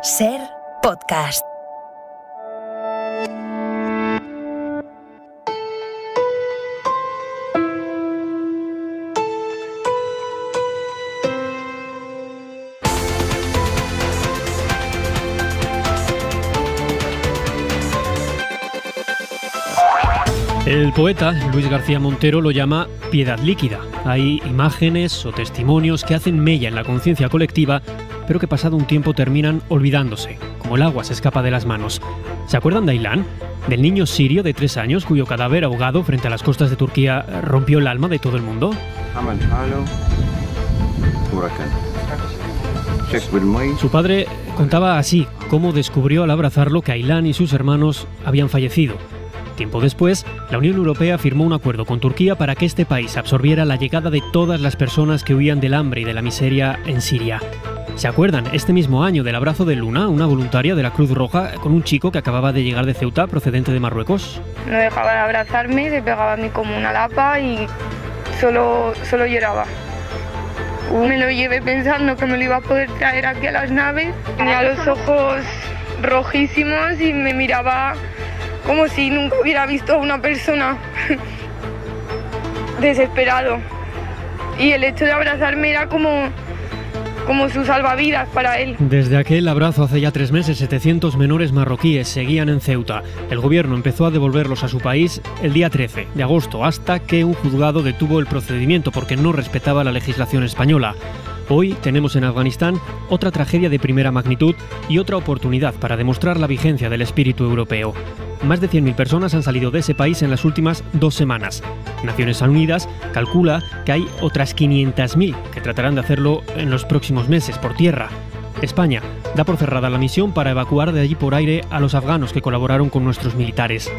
Ser Podcast. El poeta Luis García Montero lo llama piedad líquida. Hay imágenes o testimonios que hacen mella en la conciencia colectiva, pero que pasado un tiempo terminan olvidándose, como el agua se escapa de las manos. ¿Se acuerdan de Aylan? Del niño sirio de 3 años cuyo cadáver ahogado frente a las costas de Turquía rompió el alma de todo el mundo. Su padre contaba así cómo descubrió al abrazarlo que Aylan y sus hermanos habían fallecido. Tiempo después, la Unión Europea firmó un acuerdo con Turquía para que este país absorbiera la llegada de todas las personas que huían del hambre y de la miseria en Siria. ¿Se acuerdan este mismo año del abrazo de Luna, una voluntaria de la Cruz Roja, con un chico que acababa de llegar de Ceuta, procedente de Marruecos? No dejaba de abrazarme, se pegaba a mí como una lapa y solo lloraba. Me lo llevé pensando que me lo iba a poder traer aquí a las naves. Tenía los ojos rojísimos y me miraba como si nunca hubiera visto a una persona desesperado. Y el hecho de abrazarme era como su salvavidas para él. Desde aquel abrazo hace ya 3 meses, 700 menores marroquíes seguían en Ceuta. El gobierno empezó a devolverlos a su país el día 13 de agosto, hasta que un juzgado detuvo el procedimiento porque no respetaba la legislación española. Hoy tenemos en Afganistán otra tragedia de primera magnitud y otra oportunidad para demostrar la vigencia del espíritu europeo. Más de 100.000 personas han salido de ese país en las últimas 2 semanas. Naciones Unidas calcula que hay otras 500.000 que tratarán de hacerlo en los próximos meses por tierra. España da por cerrada la misión para evacuar de allí por aire a los afganos que colaboraron con nuestros militares.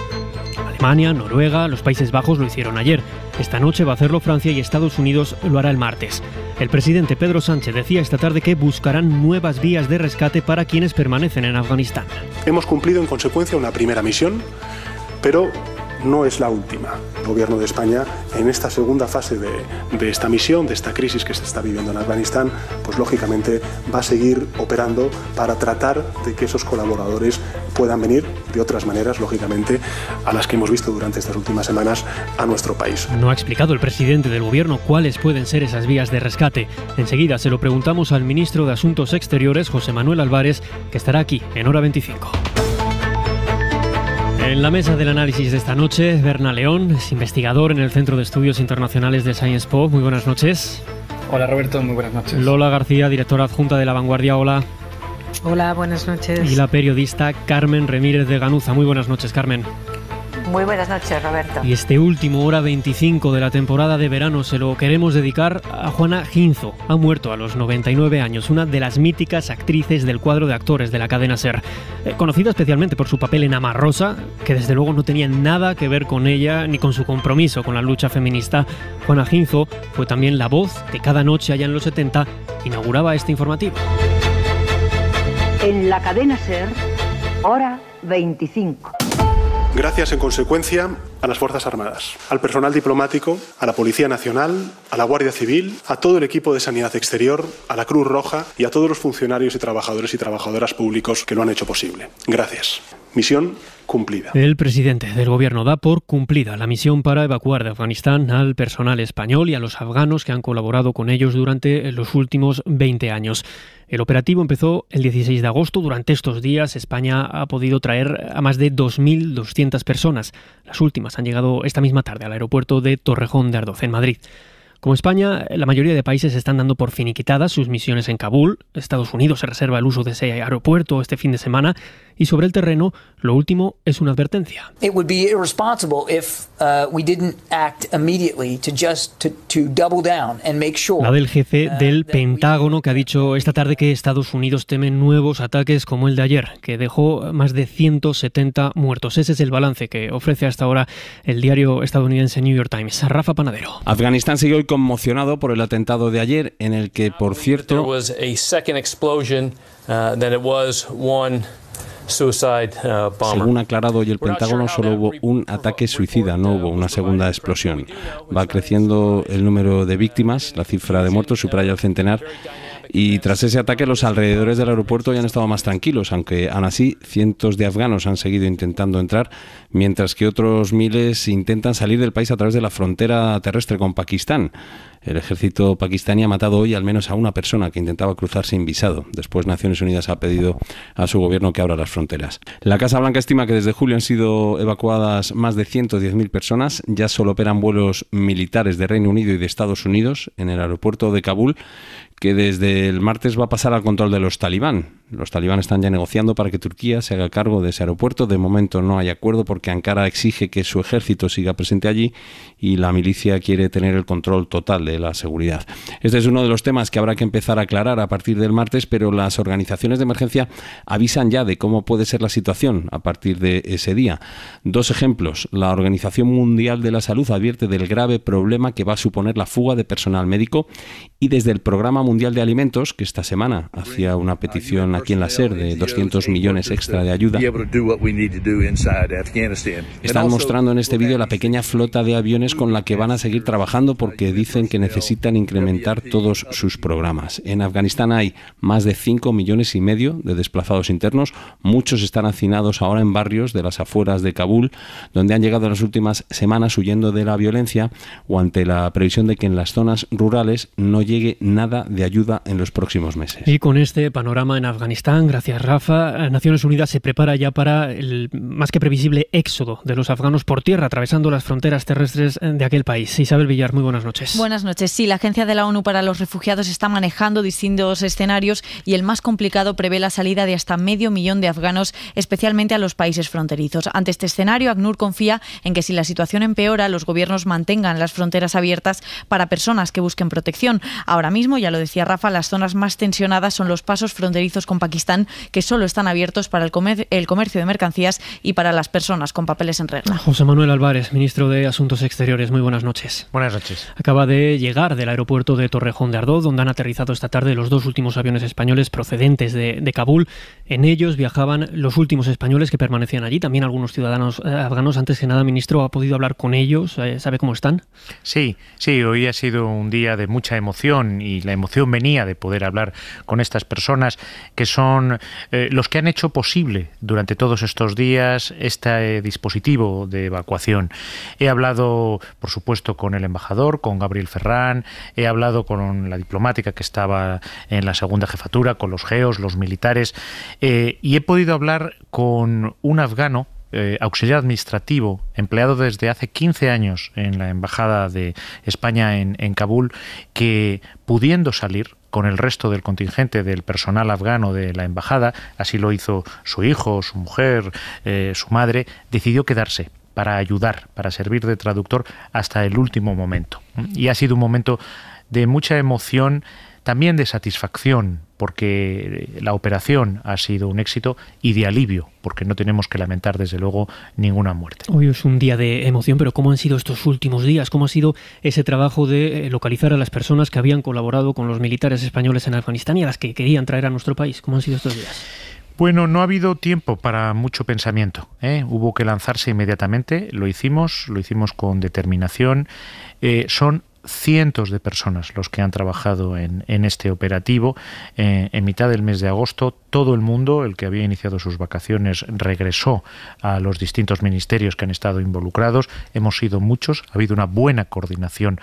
Alemania, Noruega, los Países Bajos lo hicieron ayer. Esta noche va a hacerlo Francia y Estados Unidos lo hará el martes. El presidente Pedro Sánchez decía esta tarde que buscarán nuevas vías de rescate para quienes permanecen en Afganistán. Hemos cumplido en consecuencia una primera misión, pero no es la última. El Gobierno de España, en esta segunda fase de esta misión, de esta crisis que se está viviendo en Afganistán, pues lógicamente va a seguir operando para tratar de que esos colaboradores puedan venir de otras maneras, lógicamente, a las que hemos visto durante estas últimas semanas a nuestro país. No ha explicado el presidente del Gobierno cuáles pueden ser esas vías de rescate. Enseguida se lo preguntamos al ministro de Asuntos Exteriores, José Manuel Álvarez, que estará aquí en Hora 25. En la mesa del análisis de esta noche, Berna León, es investigador en el Centro de Estudios Internacionales de SciencePo. Muy buenas noches. Hola Roberto, muy buenas noches. Lola García, directora adjunta de La Vanguardia. Hola. Hola, buenas noches. Y la periodista Carmen Remírez de Ganuza. Muy buenas noches, Carmen. Muy buenas noches, Roberto. Y este último Hora 25 de la temporada de verano se lo queremos dedicar a Juana Ginzo. Ha muerto a los 99 años, una de las míticas actrices del cuadro de actores de la cadena SER. Conocida especialmente por su papel en Ama Rosa, que desde luego no tenía nada que ver con ella ni con su compromiso con la lucha feminista. Juana Ginzo fue también la voz que cada noche allá en los 70 inauguraba este informativo. En la cadena SER, Hora 25. Gracias, en consecuencia, a las Fuerzas Armadas, al personal diplomático, a la Policía Nacional, a la Guardia Civil, a todo el equipo de Sanidad Exterior, a la Cruz Roja y a todos los funcionarios y trabajadores y trabajadoras públicos que lo han hecho posible. Gracias. Misión cumplida. El presidente del Gobierno da por cumplida la misión para evacuar de Afganistán al personal español y a los afganos que han colaborado con ellos durante los últimos 20 años. El operativo empezó el 16 de agosto. Durante estos días España ha podido traer a más de 2.200 personas. Las últimas han llegado esta misma tarde al aeropuerto de Torrejón de Ardoz, en Madrid. Como España, la mayoría de países están dando por finiquitadas sus misiones en Kabul. Estados Unidos se reserva el uso de ese aeropuerto este fin de semana. Y sobre el terreno, lo último es una advertencia. It would be irresponsible if we didn't act immediately to double down and make sure. La del jefe del Pentágono, que ha dicho esta tarde que Estados Unidos teme nuevos ataques como el de ayer, que dejó más de 170 muertos. Ese es el balance que ofrece hasta ahora el diario estadounidense New York Times. Rafa Panadero. Afganistán sigue hoy conmocionado por el atentado de ayer, en el que, por cierto, según ha aclarado hoy el Pentágono, solo hubo un ataque suicida, no hubo una segunda explosión. Va creciendo el número de víctimas, la cifra de muertos supera ya el centenar Y tras ese ataque, los alrededores del aeropuerto ya han estado más tranquilos, aunque aún así cientos de afganos han seguido intentando entrar, mientras que otros miles intentan salir del país a través de la frontera terrestre con Pakistán. El ejército pakistaní ha matado hoy al menos a una persona que intentaba cruzar sin visado. Después, Naciones Unidas ha pedido a su gobierno que abra las fronteras. La Casa Blanca estima que desde julio han sido evacuadas más de 110.000 personas. Ya solo operan vuelos militares de Reino Unido y de Estados Unidos en el aeropuerto de Kabul, que desde el martes va a pasar al control de los talibán. Los talibán están ya negociando para que Turquía se haga cargo de ese aeropuerto. De momento no hay acuerdo porque Ankara exige que su ejército siga presente allí y la milicia quiere tener el control total de la seguridad. Este es uno de los temas que habrá que empezar a aclarar a partir del martes, pero las organizaciones de emergencia avisan ya de cómo puede ser la situación a partir de ese día. Dos ejemplos. La Organización Mundial de la Salud advierte del grave problema que va a suponer la fuga de personal médico, y desde el Programa Mundial de Alimentos, que esta semana hacía una petición aquí en la SER de 200 millones extra de ayuda, están mostrando en este vídeo la pequeña flota de aviones con la que van a seguir trabajando porque dicen que necesitan incrementar todos sus programas. En Afganistán hay más de 5,5 millones de desplazados internos. Muchos están hacinados ahora en barrios de las afueras de Kabul, donde han llegado en las últimas semanas huyendo de la violencia o ante la previsión de que en las zonas rurales no llegue nada de ayuda en los próximos meses. Y con este panorama en Afganistán, gracias Rafa, Naciones Unidas se prepara ya para el más que previsible éxodo de los afganos por tierra, atravesando las fronteras terrestres de aquel país. Isabel Villar, muy buenas noches. Buenas noches. Sí, la Agencia de la ONU para los Refugiados está manejando distintos escenarios y el más complicado prevé la salida de hasta 500.000 de afganos, especialmente a los países fronterizos. Ante este escenario, ACNUR confía en que si la situación empeora, los gobiernos mantengan las fronteras abiertas para personas que busquen protección. Ahora mismo, ya lo decía Rafa, las zonas más tensionadas son los pasos fronterizos con Pakistán, que solo están abiertos para el comercio de mercancías y para las personas con papeles en regla. José Manuel Álvarez, ministro de Asuntos Exteriores, muy buenas noches. Buenas noches. Acaba de llegar del aeropuerto de Torrejón de Ardoz, donde han aterrizado esta tarde los dos últimos aviones españoles procedentes de Kabul. En ellos viajaban los últimos españoles que permanecían allí, también algunos ciudadanos afganos. Antes que nada, ministro, ¿ha podido hablar con ellos? ¿Sabe cómo están? Sí, hoy ha sido un día de mucha emoción, y la emoción venía de poder hablar con estas personas que son los que han hecho posible durante todos estos días este dispositivo de evacuación. He hablado, por supuesto, con el embajador, con Gabriel Ferrán, he hablado con la diplomática que estaba en la segunda jefatura, con los GEOs, los militares, y he podido hablar con un afgano, auxiliar administrativo, empleado desde hace 15 años en la Embajada de España en Kabul, que pudiendo salir con el resto del contingente del personal afgano de la embajada, así lo hizo su hijo, su mujer, su madre, decidió quedarse para ayudar, para servir de traductor hasta el último momento. Y ha sido un momento de mucha emoción, también de satisfacción, porque la operación ha sido un éxito, y de alivio, porque no tenemos que lamentar, desde luego, ninguna muerte. Hoy es un día de emoción, pero ¿cómo han sido estos últimos días? ¿Cómo ha sido ese trabajo de localizar a las personas que habían colaborado con los militares españoles en Afganistán y a las que querían traer a nuestro país? ¿Cómo han sido estos días? Bueno, no ha habido tiempo para mucho pensamiento, Hubo que lanzarse inmediatamente, lo hicimos con determinación. Son cientos de personas los que han trabajado en este operativo. En mitad del mes de agosto, todo el mundo, el que había iniciado sus vacaciones, regresó a los distintos ministerios que han estado involucrados. Hemos sido muchos, ha habido una buena coordinación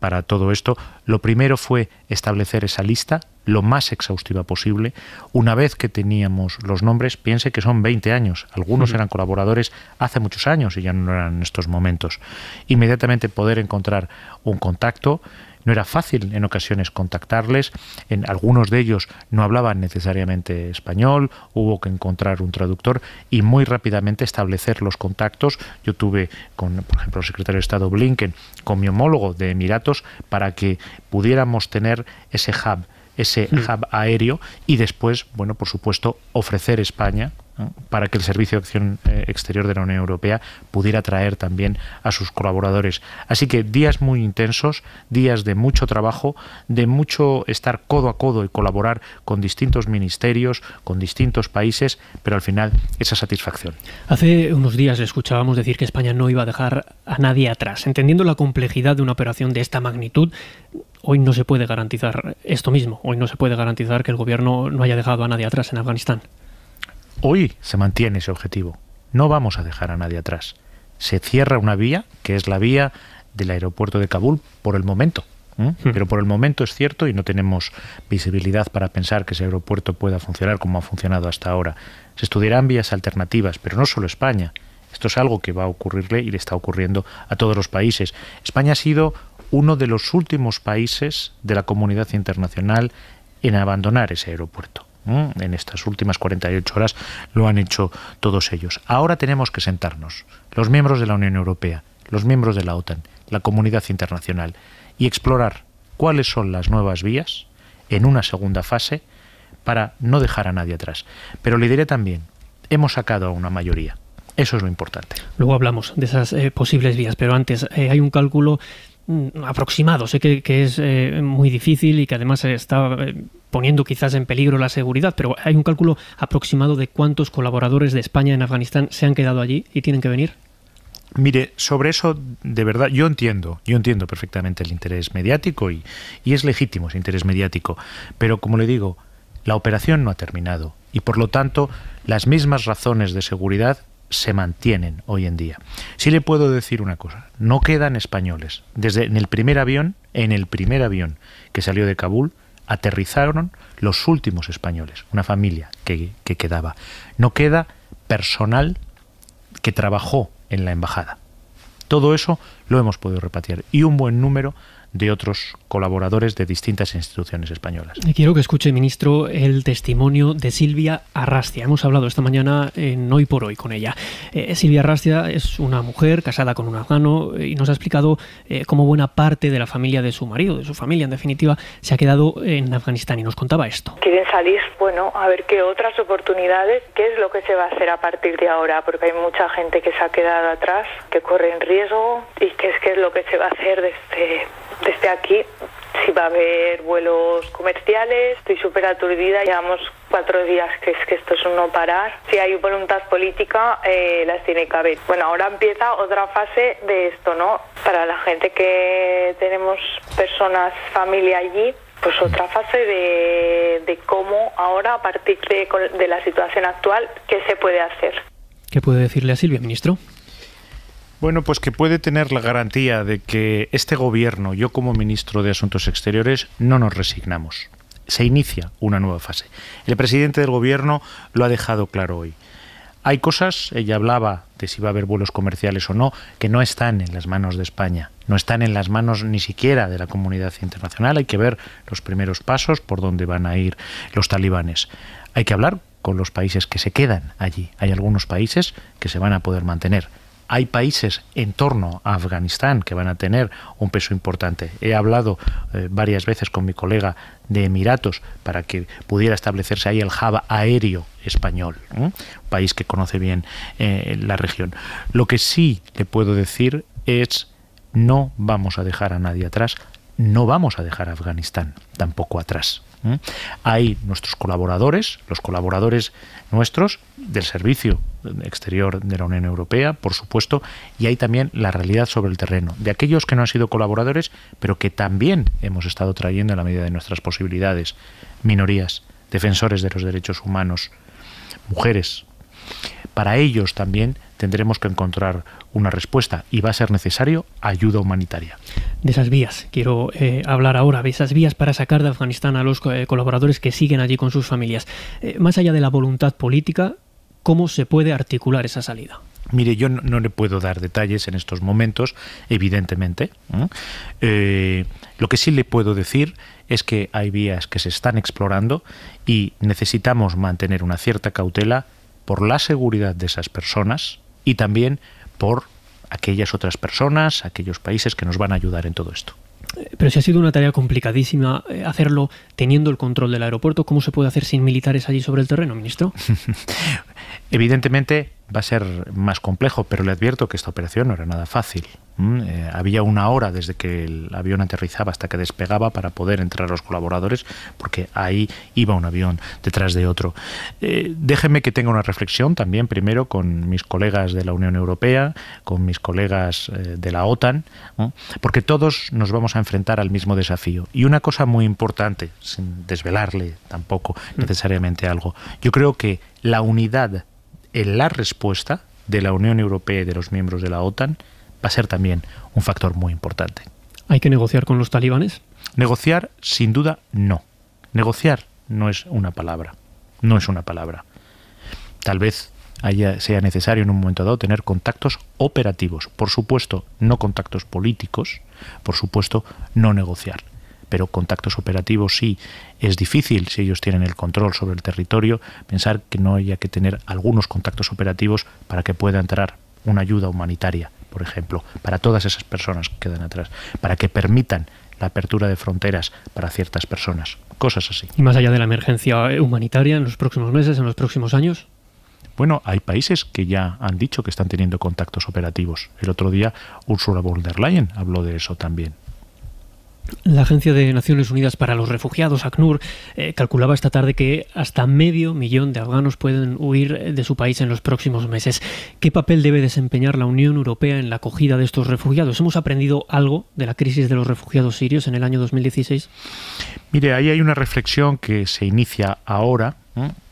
para todo esto. Lo primero fue establecer esa lista lo más exhaustiva posible. Una vez que teníamos los nombres, piense que son 20 años, algunos eran colaboradores hace muchos años y ya no eran en estos momentos. Inmediatamente poder encontrar un contacto. No era fácil en ocasiones contactarles, en algunos de ellos no hablaban necesariamente español, hubo que encontrar un traductor y muy rápidamente establecer los contactos. Yo tuve con, por ejemplo, el secretario de Estado Blinken, con mi homólogo de Emiratos, para que pudiéramos tener ese hub aéreo, y después, bueno, por supuesto, ofrecer España para que el Servicio de Acción Exterior de la Unión Europea pudiera traer también a sus colaboradores. Así que días muy intensos, días de mucho trabajo, de mucho estar codo a codo y colaborar con distintos ministerios, con distintos países, pero al final esa satisfacción. Hace unos días le escuchábamos decir que España no iba a dejar a nadie atrás. Entendiendo la complejidad de una operación de esta magnitud, hoy no se puede garantizar esto mismo. Hoy no se puede garantizar que el gobierno no haya dejado a nadie atrás en Afganistán. Hoy se mantiene ese objetivo. No vamos a dejar a nadie atrás. Se cierra una vía, que es la vía del aeropuerto de Kabul, por el momento. Pero por el momento es cierto y no tenemos visibilidad para pensar que ese aeropuerto pueda funcionar como ha funcionado hasta ahora. Se estudiarán vías alternativas, pero no solo España. Esto es algo que va a ocurrirle y le está ocurriendo a todos los países. España ha sido uno de los últimos países de la comunidad internacional en abandonar ese aeropuerto. En estas últimas 48 horas lo han hecho todos ellos. Ahora tenemos que sentarnos, los miembros de la Unión Europea, los miembros de la OTAN, la comunidad internacional, y explorar cuáles son las nuevas vías en una segunda fase para no dejar a nadie atrás. Pero le diré también, hemos sacado a una mayoría. Eso es lo importante. Luego hablamos de esas posibles vías, pero antes hay un cálculo aproximado. Sé que es muy difícil y que además está poniendo quizás en peligro la seguridad, pero hay un cálculo aproximado de cuántos colaboradores de España en Afganistán se han quedado allí y tienen que venir. Mire, sobre eso, de verdad, yo entiendo perfectamente el interés mediático y es legítimo ese interés mediático, pero como le digo, la operación no ha terminado y por lo tanto las mismas razones de seguridad se mantienen hoy en día. Sí le puedo decir una cosa, no quedan españoles. En el primer avión que salió de Kabul, aterrizaron los últimos españoles, una familia que quedaba. No queda personal que trabajó en la embajada. Todo eso lo hemos podido repatriar y un buen número de otros colaboradores de distintas instituciones españolas. Quiero que escuche, ministro, el testimonio de Silvia Arrastia. Hemos hablado esta mañana en Hoy por Hoy con ella. Silvia Arrastia es una mujer casada con un afgano y nos ha explicado cómo buena parte de la familia de su marido, de su familia en definitiva, se ha quedado en Afganistán y nos contaba esto. Quieren salir, bueno, a ver qué otras oportunidades, qué es lo que se va a hacer a partir de ahora, porque hay mucha gente que se ha quedado atrás, que corre en riesgo y qué es lo que se va a hacer desde aquí, si va a haber vuelos comerciales. Estoy súper aturdida, llevamos 4 días que esto es un no parar. Si hay voluntad política, las tiene que haber. Bueno, ahora empieza otra fase de esto, ¿no? Para la gente que tenemos personas, familia allí, pues otra fase de cómo ahora, a partir de la situación actual, qué se puede hacer. ¿Qué puede decirle a Silvia, ministro? Bueno, pues que puede tener la garantía de que este gobierno, yo como ministro de Asuntos Exteriores, no nos resignamos. Se inicia una nueva fase. El presidente del gobierno lo ha dejado claro hoy. Hay cosas, ella hablaba de si va a haber vuelos comerciales o no, que no están en las manos de España, no están en las manos ni siquiera de la comunidad internacional. Hay que ver los primeros pasos por dónde van a ir los talibanes. Hay que hablar con los países que se quedan allí. Hay algunos países que se van a poder mantener. Hay países en torno a Afganistán que van a tener un peso importante. He hablado varias veces con mi colega de Emiratos para que pudiera establecerse ahí el hub aéreo español, un país que conoce bien la región. Lo que sí le puedo decir es no vamos a dejar a nadie atrás, no vamos a dejar a Afganistán tampoco atrás. Hay nuestros colaboradores, los colaboradores nuestros del Servicio Exterior de la Unión Europea, por supuesto, y hay también la realidad sobre el terreno, de aquellos que no han sido colaboradores, pero que también hemos estado trayendo en la medida de nuestras posibilidades, minorías, defensores de los derechos humanos, mujeres. Para ellos también tendremos que encontrar una respuesta y va a ser necesario ayuda humanitaria. De esas vías, quiero hablar ahora, de esas vías para sacar de Afganistán a los colaboradores que siguen allí con sus familias. Más allá de la voluntad política, ¿cómo se puede articular esa salida? Mire, yo no le puedo dar detalles en estos momentos, evidentemente. Lo que sí le puedo decir es que hay vías que se están explorando y necesitamos mantener una cierta cautela por la seguridad de esas personas y también por aquellas otras personas, aquellos países que nos van a ayudar en todo esto. Pero si ha sido una tarea complicadísima hacerlo teniendo el control del aeropuerto, ¿cómo se puede hacer sin militares allí sobre el terreno, ministro? Evidentemente va a ser más complejo, pero le advierto que esta operación no era nada fácil. Había una hora desde que el avión aterrizaba hasta que despegaba para poder entrar los colaboradores, porque ahí iba un avión detrás de otro. Déjenme que tenga una reflexión también, primero con mis colegas de la Unión Europea, con mis colegas de la OTAN, ¿no? Porque todos nos vamos a enfrentar al mismo desafío. Y una cosa muy importante, sin desvelarle tampoco necesariamente algo, yo creo que la unidad en la respuesta de la Unión Europea y de los miembros de la OTAN va a ser también un factor muy importante. ¿Hay que negociar con los talibanes? Negociar, sin duda, no. Negociar no es una palabra. No es una palabra. Tal vez sea necesario en un momento dado tener contactos operativos. Por supuesto, no contactos políticos. Por supuesto, no negociar. Pero contactos operativos sí. Es difícil, si ellos tienen el control sobre el territorio, pensar que no haya que tener algunos contactos operativos para que pueda entrar una ayuda humanitaria, por ejemplo, para todas esas personas que quedan atrás, para que permitan la apertura de fronteras para ciertas personas, cosas así. ¿Y más allá de la emergencia humanitaria en los próximos meses, en los próximos años? Bueno, hay países que ya han dicho que están teniendo contactos operativos. El otro día Ursula von der Leyen habló de eso también. La Agencia de Naciones Unidas para los Refugiados, ACNUR, calculaba esta tarde que hasta 500.000 de afganos pueden huir de su país en los próximos meses. ¿Qué papel debe desempeñar la Unión Europea en la acogida de estos refugiados? ¿Hemos aprendido algo de la crisis de los refugiados sirios en el año 2016? Mire, ahí hay una reflexión que se inicia ahora.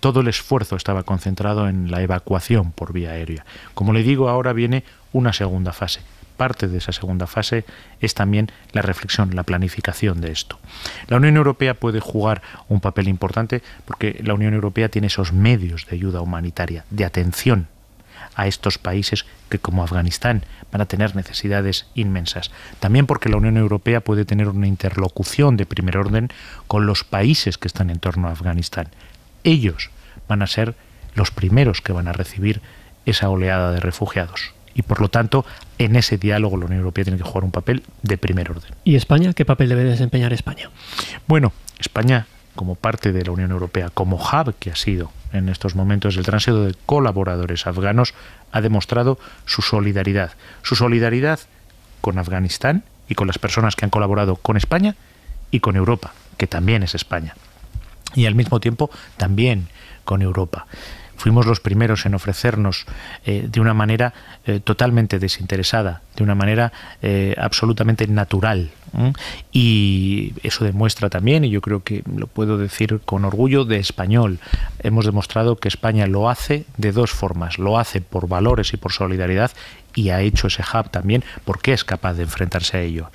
Todo el esfuerzo estaba concentrado en la evacuación por vía aérea. Como le digo, ahora viene una segunda fase. Parte de esa segunda fase es también la reflexión, la planificación de esto. La Unión Europea puede jugar un papel importante porque la Unión Europea tiene esos medios de ayuda humanitaria, de atención a estos países que, como Afganistán, van a tener necesidades inmensas. También porque la Unión Europea puede tener una interlocución de primer orden con los países que están en torno a Afganistán. Ellos van a ser los primeros que van a recibir esa oleada de refugiados. Y por lo tanto, en ese diálogo la Unión Europea tiene que jugar un papel de primer orden. ¿Y España? ¿Qué papel debe desempeñar España? Bueno, España, como parte de la Unión Europea, como hub que ha sido en estos momentos el tránsito de colaboradores afganos, ha demostrado su solidaridad. Su solidaridad con Afganistán y con las personas que han colaborado con España y con Europa, que también es España. Y al mismo tiempo también con Europa. Fuimos los primeros en ofrecernos de una manera totalmente desinteresada, de una manera absolutamente natural. Y eso demuestra también, y yo creo que lo puedo decir con orgullo, de español. Hemos demostrado que España lo hace de dos formas. Lo hace por valores y por solidaridad, y ha hecho ese hub también porque es capaz de enfrentarse a ello.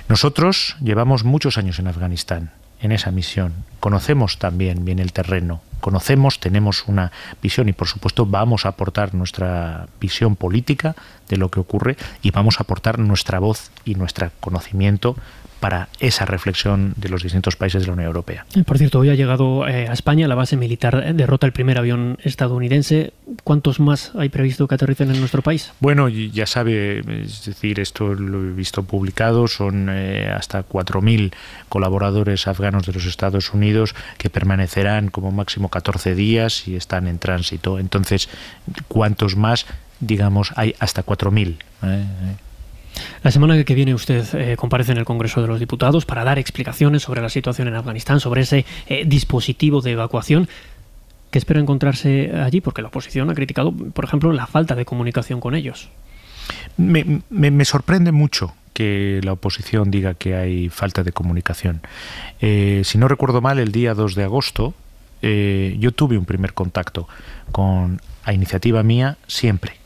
Nosotros llevamos muchos años en Afganistán, en esa misión. Conocemos también bien el terreno. Conocemos, tenemos una visión y por supuesto vamos a aportar nuestra visión política de lo que ocurre y vamos a aportar nuestra voz y nuestro conocimiento para esa reflexión de los distintos países de la Unión Europea. Por cierto, hoy ha llegado a España la base militar, derrota el primer avión estadounidense. ¿Cuántos más hay previsto que aterricen en nuestro país? Bueno, ya sabe, es decir, esto lo he visto publicado, son hasta 4.000 colaboradores afganos de los Estados Unidos que permanecerán como máximo 14 días y están en tránsito. Entonces, ¿cuántos más? Digamos, hay hasta 4.000. La semana que viene usted comparece en el Congreso de los Diputados para dar explicaciones sobre la situación en Afganistán, sobre ese dispositivo de evacuación. ¿Qué espera encontrarse allí? Porque la oposición ha criticado, por ejemplo, la falta de comunicación con ellos. Me sorprende mucho que la oposición diga que hay falta de comunicación. Si no recuerdo mal, el día 2 de agosto yo tuve un primer contacto a iniciativa mía siempre.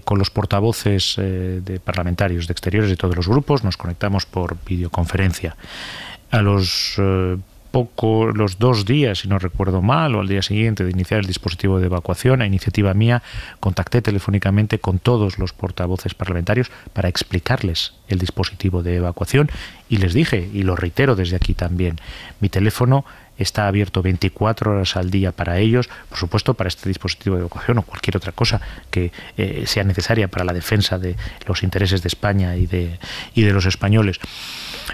Con los portavoces de parlamentarios de exteriores de todos los grupos, nos conectamos por videoconferencia. A los 2 días, si no recuerdo mal, o al día siguiente de iniciar el dispositivo de evacuación, a iniciativa mía, contacté telefónicamente con todos los portavoces parlamentarios para explicarles el dispositivo de evacuación y les dije, y lo reitero desde aquí también, mi teléfono está abierto 24 horas al día para ellos, por supuesto para este dispositivo de evacuación o cualquier otra cosa que sea necesaria para la defensa de los intereses de España y de los españoles.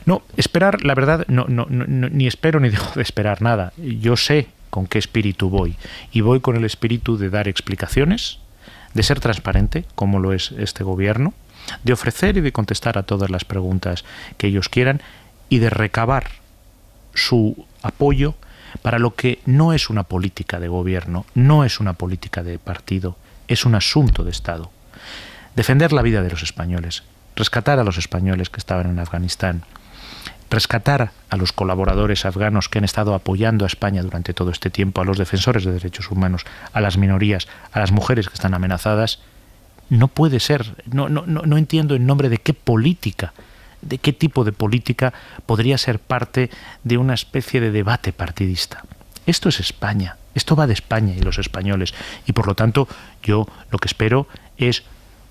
No, esperar, la verdad, no, ni espero ni dejo de esperar nada. Yo sé con qué espíritu voy. Y voy con el espíritu de dar explicaciones, de ser transparente, como lo es este gobierno, de ofrecer y de contestar a todas las preguntas que ellos quieran y de recabar su apoyo para lo que no es una política de gobierno, no es una política de partido, es un asunto de Estado. Defender la vida de los españoles, rescatar a los españoles que estaban en Afganistán, rescatar a los colaboradores afganos que han estado apoyando a España durante todo este tiempo, a los defensores de derechos humanos, a las minorías, a las mujeres que están amenazadas, no puede ser. No entiendo en nombre de qué política, de qué tipo de política podría ser parte de una especie de debate partidista. Esto es España, esto va de España y los españoles, y por lo tanto yo lo que espero es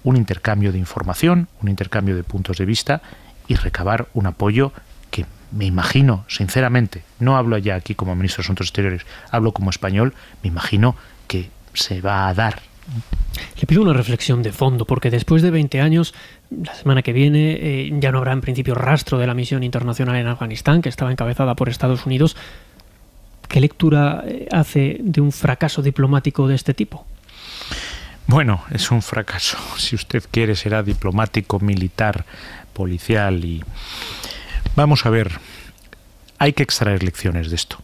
un intercambio de información, un intercambio de puntos de vista y recabar un apoyo que me imagino, sinceramente, no hablo ya aquí como ministro de Asuntos Exteriores, hablo como español, me imagino que se va a dar. Le pido una reflexión de fondo, porque después de 20 años, la semana que viene, ya no habrá en principio rastro de la misión internacional en Afganistán, que estaba encabezada por Estados Unidos. ¿Qué lectura hace de un fracaso diplomático de este tipo? Bueno, es un fracaso. Si usted quiere, será diplomático, militar, policial y... Vamos a ver, hay que extraer lecciones de esto,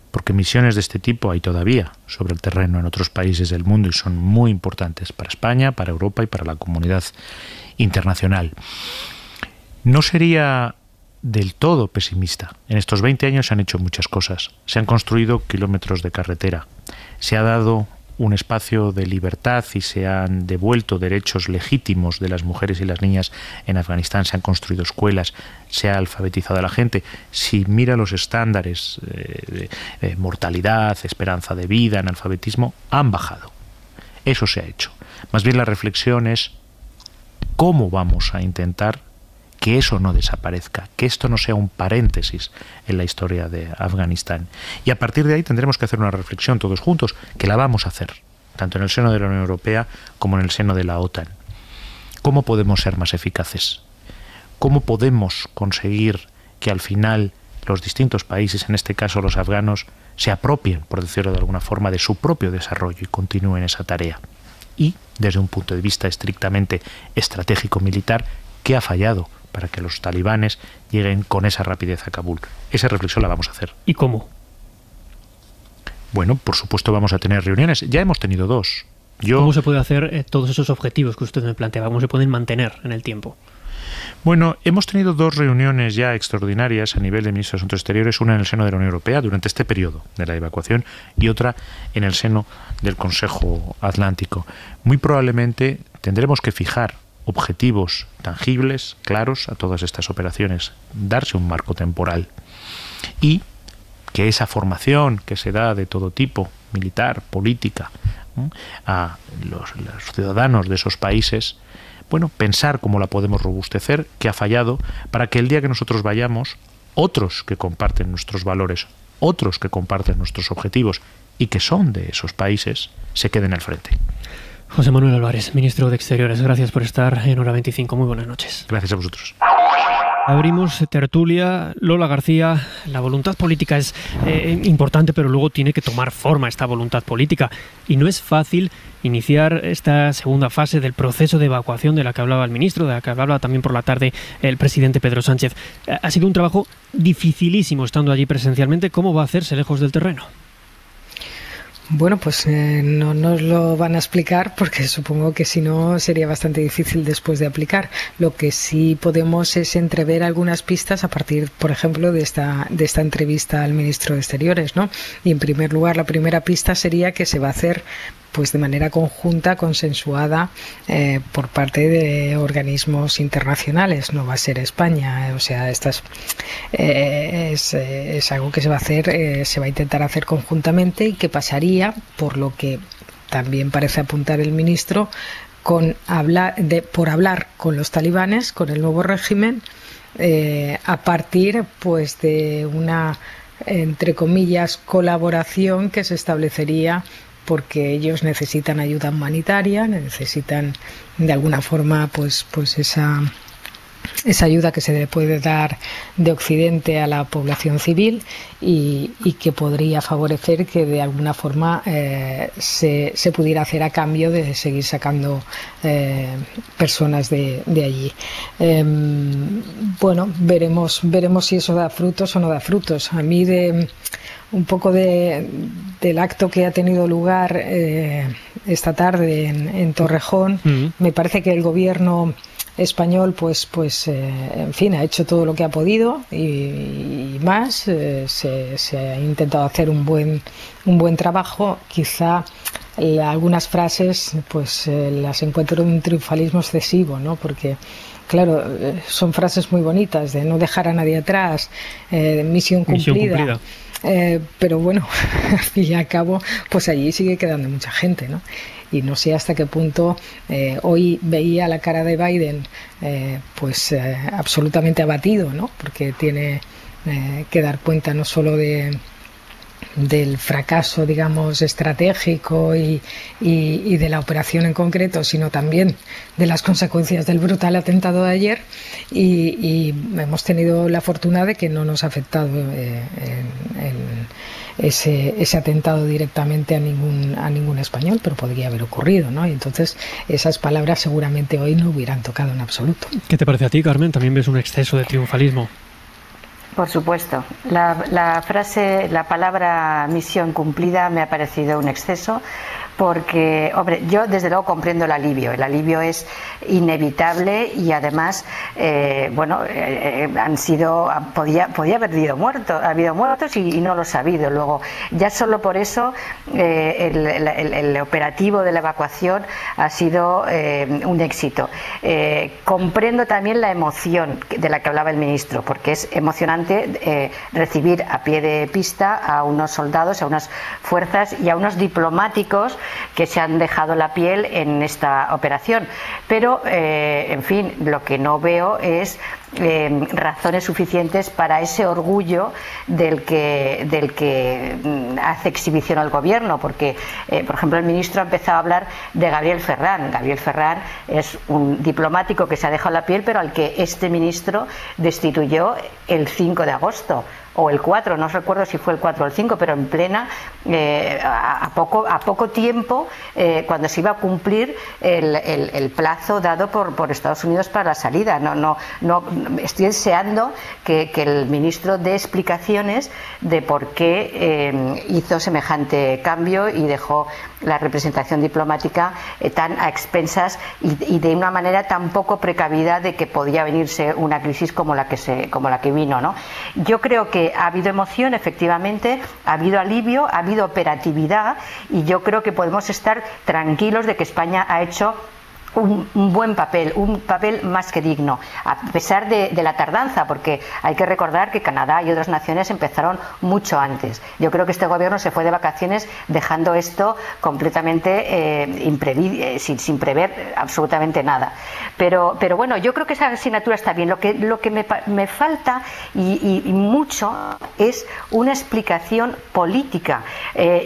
porque misiones de este tipo hay todavía sobre el terreno en otros países del mundo y son muy importantes para España, para Europa y para la comunidad internacional. No sería del todo pesimista. En estos 20 años se han hecho muchas cosas. Se han construido kilómetros de carretera, se ha dado un espacio de libertad y se han devuelto derechos legítimos de las mujeres y las niñas en Afganistán, se han construido escuelas, se ha alfabetizado a la gente. Si mira los estándares de mortalidad, esperanza de vida, analfabetismo, han bajado. Eso se ha hecho. Más bien la reflexión es cómo vamos a intentar que eso no desaparezca, que esto no sea un paréntesis en la historia de Afganistán. Y a partir de ahí tendremos que hacer una reflexión todos juntos, que la vamos a hacer, tanto en el seno de la Unión Europea como en el seno de la OTAN. ¿Cómo podemos ser más eficaces? ¿Cómo podemos conseguir que al final los distintos países, en este caso los afganos, se apropien, por decirlo de alguna forma, de su propio desarrollo y continúen esa tarea? Y, desde un punto de vista estrictamente estratégico-militar, ¿qué ha fallado para que los talibanes lleguen con esa rapidez a Kabul? Esa reflexión la vamos a hacer. ¿Y cómo? Bueno, por supuesto vamos a tener reuniones. Ya hemos tenido 2. ¿Cómo se puede hacer todos esos objetivos que usted me planteaba? ¿Cómo se pueden mantener en el tiempo? Bueno, hemos tenido 2 reuniones ya extraordinarias a nivel de ministros de Asuntos Exteriores, una en el seno de la Unión Europea durante este periodo de la evacuación y otra en el seno del Consejo Atlántico. Muy probablemente tendremos que fijar objetivos tangibles, claros a todas estas operaciones, darse un marco temporal y que esa formación que se da de todo tipo, militar, política, a los ciudadanos de esos países, bueno, pensar cómo la podemos robustecer, qué ha fallado, para que el día que nosotros vayamos, otros que comparten nuestros valores, otros que comparten nuestros objetivos y que son de esos países, se queden al frente. José Manuel Álvarez, ministro de Exteriores, gracias por estar en Hora 25. Muy buenas noches. Gracias a vosotros. Abrimos tertulia. Lola García, la voluntad política es importante, pero luego tiene que tomar forma esta voluntad política. Y no es fácil iniciar esta segunda fase del proceso de evacuación de la que hablaba el ministro, de la que hablaba también por la tarde el presidente Pedro Sánchez. Ha sido un trabajo dificilísimo estando allí presencialmente. ¿Cómo va a hacerse lejos del terreno? Bueno, pues no nos lo van a explicar porque supongo que si no sería bastante difícil después de aplicar. Lo que sí podemos es entrever algunas pistas a partir, por ejemplo, de esta entrevista al ministro de Exteriores, ¿no? Y en primer lugar, la primera pista sería que se va a hacer pues de manera conjunta, consensuada por parte de organismos internacionales. No va a ser España, o sea, es algo que se va a hacer, se va a intentar hacer conjuntamente y que pasaría, por lo que también parece apuntar el ministro, por hablar con los talibanes, con el nuevo régimen, a partir pues de una, entre comillas, colaboración que se establecería porque ellos necesitan ayuda humanitaria, necesitan de alguna forma pues esa ayuda que se le puede dar de Occidente a la población civil y que podría favorecer que de alguna forma se pudiera hacer a cambio de seguir sacando personas de allí. Bueno, veremos si eso da frutos o no da frutos. A mí un poco del acto que ha tenido lugar esta tarde en Torrejón, me parece que el gobierno español en fin, ha hecho todo lo que ha podido y más. Se ha intentado hacer un buen trabajo. Quizá algunas frases las encuentro un triunfalismo excesivo, ¿no? Porque claro, son frases muy bonitas de no dejar a nadie atrás, misión cumplida. Pero bueno, al fin y al cabo, pues allí sigue quedando mucha gente, ¿no? Y no sé hasta qué punto hoy veía la cara de Biden absolutamente abatido, ¿no? Porque tiene que dar cuenta no solo del fracaso, digamos, estratégico y de la operación en concreto, sino también de las consecuencias del brutal atentado de ayer, y hemos tenido la fortuna de que no nos ha afectado ese atentado directamente a ningún español, pero podría haber ocurrido, ¿no? Y entonces esas palabras seguramente hoy no hubieran tocado en absoluto. ¿Qué te parece a ti, Carmen? ¿También ves un exceso de triunfalismo? Por supuesto. La palabra misión cumplida me ha parecido un exceso, porque, hombre, yo desde luego comprendo el alivio. El alivio es inevitable y además, podía haber habido muertos y no los ha habido. Luego, ya solo por eso, el operativo de la evacuación ha sido un éxito. Comprendo también la emoción de la que hablaba el ministro, porque es emocionante recibir a pie de pista a unos soldados, a unas fuerzas y a unos diplomáticos que se han dejado la piel en esta operación, pero en fin, lo que no veo es razones suficientes para ese orgullo del que hace exhibición al gobierno, porque por ejemplo el ministro ha empezado a hablar de Gabriel Ferran. Gabriel Ferran es un diplomático que se ha dejado la piel, pero al que este ministro destituyó el 5 de agosto o el 4, no recuerdo si fue el 4 o el 5, pero en plena, a poco tiempo, cuando se iba a cumplir el plazo dado por Estados Unidos para la salida. No, estoy deseando que el ministro dé explicaciones de por qué hizo semejante cambio y dejó la representación diplomática tan a expensas y de una manera tan poco precavida de que podía venirse una crisis como la que vino, ¿no? Yo creo que ha habido emoción, efectivamente, ha habido alivio, ha habido operatividad, y yo creo que podemos estar tranquilos de que España ha hecho un buen papel, un papel más que digno, a pesar de la tardanza, porque hay que recordar que Canadá y otras naciones empezaron mucho antes. Yo creo que este gobierno se fue de vacaciones dejando esto completamente sin prever absolutamente nada. Pero bueno, yo creo que esa asignatura está bien. Lo que me falta y mucho es una explicación política.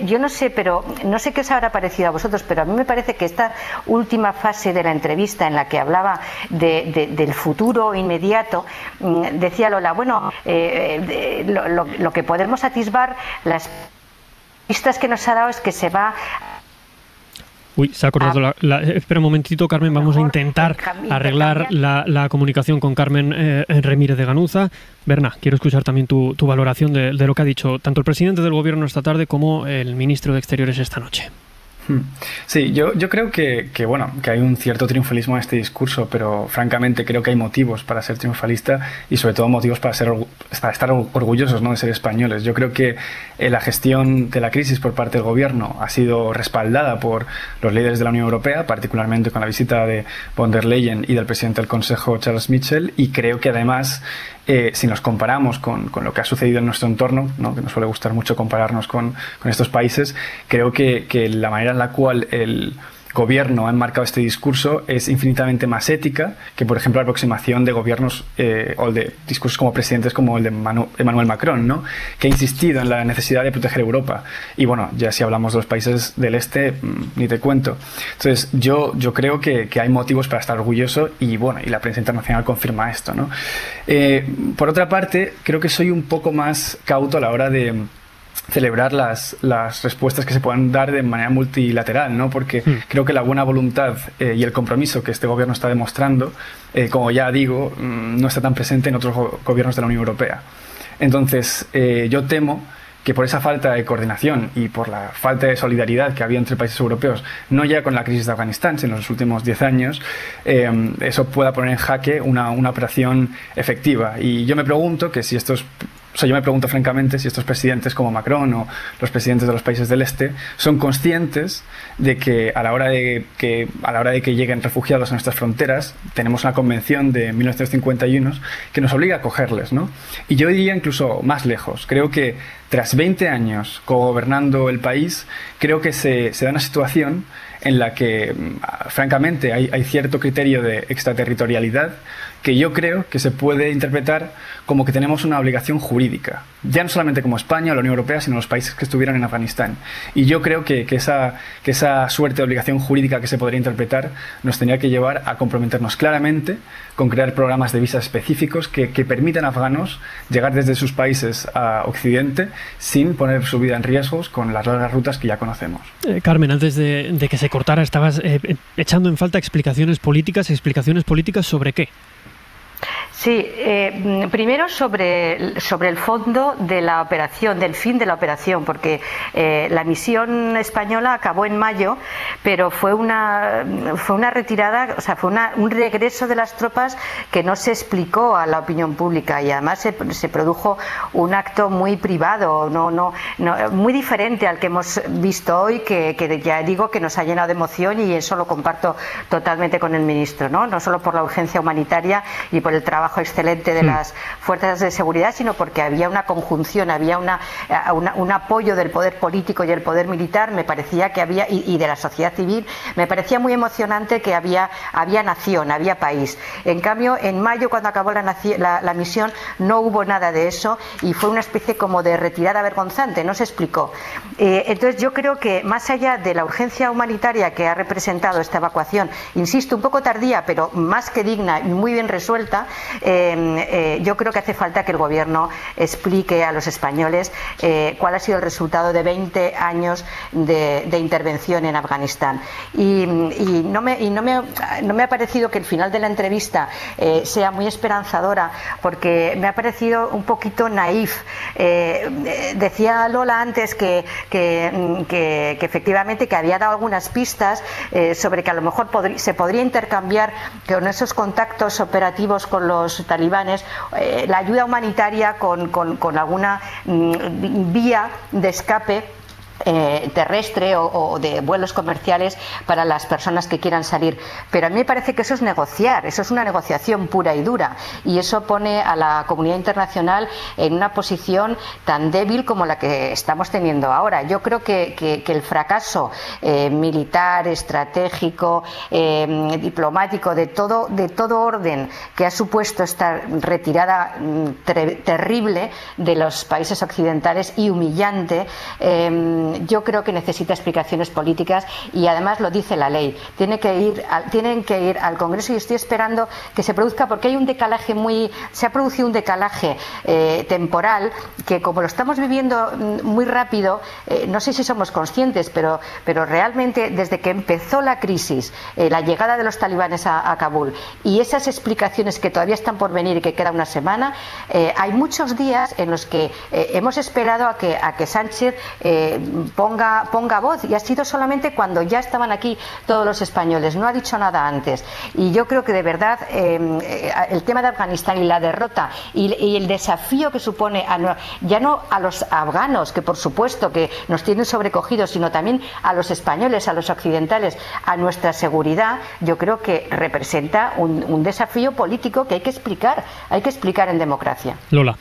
Yo no sé, pero no sé qué os habrá parecido a vosotros, pero a mí me parece que esta última fase de la entrevista en la que hablaba del futuro inmediato, decía Lola, bueno, lo que podemos atisbar, las pistas que nos ha dado es que se va... Uy, se ha cortado espera un momentito, Carmen, vamos a intentar arreglar la comunicación con Carmen Remírez de Ganuza. Berna, quiero escuchar también tu valoración de lo que ha dicho tanto el presidente del gobierno esta tarde como el ministro de Exteriores esta noche. Sí, yo creo que hay un cierto triunfalismo en este discurso, pero francamente creo que hay motivos para ser triunfalista y sobre todo motivos para estar orgullosos, ¿no?, de ser españoles. Yo creo que la gestión de la crisis por parte del gobierno ha sido respaldada por los líderes de la Unión Europea, particularmente con la visita de von der Leyen y del presidente del Consejo, Charles Michel, y creo que además si nos comparamos con lo que ha sucedido en nuestro entorno, ¿no?, que nos suele gustar mucho compararnos con estos países, creo que la manera en la cual el gobierno ha enmarcado este discurso es infinitamente más ética que, por ejemplo, la aproximación de gobiernos o de discursos como presidentes como el de Emmanuel Macron, ¿no? Que ha insistido en la necesidad de proteger Europa. Y bueno, ya si hablamos de los países del este, ni te cuento. Entonces, yo creo que hay motivos para estar orgulloso y bueno, y la prensa internacional confirma esto, ¿no? Por otra parte, creo que soy un poco más cauto a la hora de celebrar las respuestas que se puedan dar de manera multilateral, ¿no? Porque creo que la buena voluntad y el compromiso que este gobierno está demostrando, como ya digo, no está tan presente en otros gobiernos de la Unión Europea. Entonces, yo temo que por esa falta de coordinación y por la falta de solidaridad que había entre países europeos, no ya con la crisis de Afganistán, sino en los últimos 10 años, eso pueda poner en jaque una operación efectiva. Y yo me pregunto que si estos... O sea, yo me pregunto francamente si estos presidentes como Macron o los presidentes de los países del este son conscientes de que a la hora de que lleguen refugiados a nuestras fronteras tenemos una convención de 1951 que nos obliga a acogerles, ¿no? Y yo iría incluso más lejos. Creo que tras 20 años gobernando el país, creo que se da una situación en la que, francamente, hay cierto criterio de extraterritorialidad que yo creo que se puede interpretar como que tenemos una obligación jurídica, ya no solamente como España o la Unión Europea, sino los países que estuvieron en Afganistán. Y yo creo que esa suerte de obligación jurídica que se podría interpretar nos tendría que llevar a comprometernos claramente con crear programas de visas específicos que permitan a afganos llegar desde sus países a Occidente sin poner su vida en riesgo con las largas rutas que ya conocemos. Carmen, antes de que se cortara, estabas echando en falta explicaciones políticas ¿sobre qué? Sí, primero sobre el fondo de la operación, del fin de la operación, porque la misión española acabó en mayo, pero fue una retirada, o sea, fue un regreso de las tropas que no se explicó a la opinión pública y además se produjo un acto muy privado, muy diferente al que hemos visto hoy, que ya digo que nos ha llenado de emoción y eso lo comparto totalmente con el ministro, no solo por la urgencia humanitaria y por el trabajo excelente de las fuerzas de seguridad, sino porque había una conjunción, había un apoyo del poder político y el poder militar, me parecía que había, y de la sociedad civil, me parecía muy emocionante que había nación, había país. En cambio, en mayo, cuando acabó la misión, no hubo nada de eso y fue una especie como de retirada vergonzante, no se explicó. Entonces yo creo que más allá de la urgencia humanitaria que ha representado esta evacuación, insisto, un poco tardía, pero más que digna y muy bien resuelta, yo creo que hace falta que el gobierno explique a los españoles cuál ha sido el resultado de 20 años de intervención en Afganistán. Y no me ha parecido que el final de la entrevista sea muy esperanzadora, porque me ha parecido un poquito naif. Decía Lola antes que efectivamente que había dado algunas pistas sobre que a lo mejor se podría intercambiar con esos contactos operativos con los talibanes la ayuda humanitaria con alguna vía de escape terrestre o de vuelos comerciales para las personas que quieran salir, pero a mí me parece que eso es negociar, eso es una negociación pura y dura y eso pone a la comunidad internacional en una posición tan débil como la que estamos teniendo ahora. Yo creo que el fracaso militar, estratégico, diplomático, de todo orden que ha supuesto esta retirada terrible de los países occidentales y humillante, yo creo que necesita explicaciones políticas y además lo dice la ley. Tienen que ir al Congreso y estoy esperando que se produzca, porque hay un decalaje se ha producido un decalaje temporal que, como lo estamos viviendo muy rápido, no sé si somos conscientes, pero realmente desde que empezó la crisis, la llegada de los talibanes a Kabul y esas explicaciones que todavía están por venir y que queda una semana, hay muchos días en los que hemos esperado a que Sánchez ponga voz, y ha sido solamente cuando ya estaban aquí todos los españoles, no ha dicho nada antes. Y yo creo que de verdad el tema de Afganistán y la derrota y el desafío que supone ya no a los afganos, que por supuesto que nos tienen sobrecogidos, sino también a los españoles, a los occidentales, a nuestra seguridad, yo creo que representa un desafío político que hay que explicar en democracia. Lola.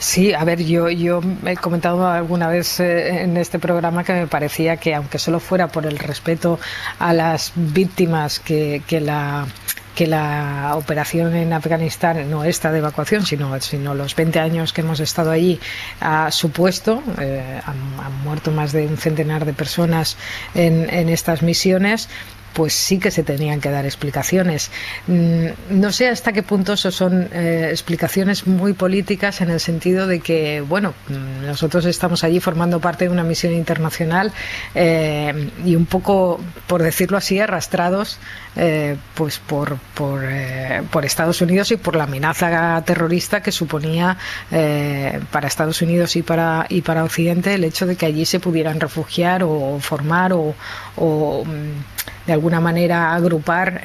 Sí, a ver, yo he comentado alguna vez en este programa que me parecía que, aunque solo fuera por el respeto a las víctimas que la operación en Afganistán, no esta de evacuación, sino los 20 años que hemos estado allí, ha supuesto, han muerto más de un centenar de personas en estas misiones, pues sí que se tenían que dar explicaciones. No sé hasta qué punto eso son explicaciones muy políticas, en el sentido de que, bueno, nosotros estamos allí formando parte de una misión internacional y un poco, por decirlo así, arrastrados pues por Estados Unidos y por la amenaza terrorista que suponía para Estados Unidos y para Occidente el hecho de que allí se pudieran refugiar o formar o de alguna manera agrupar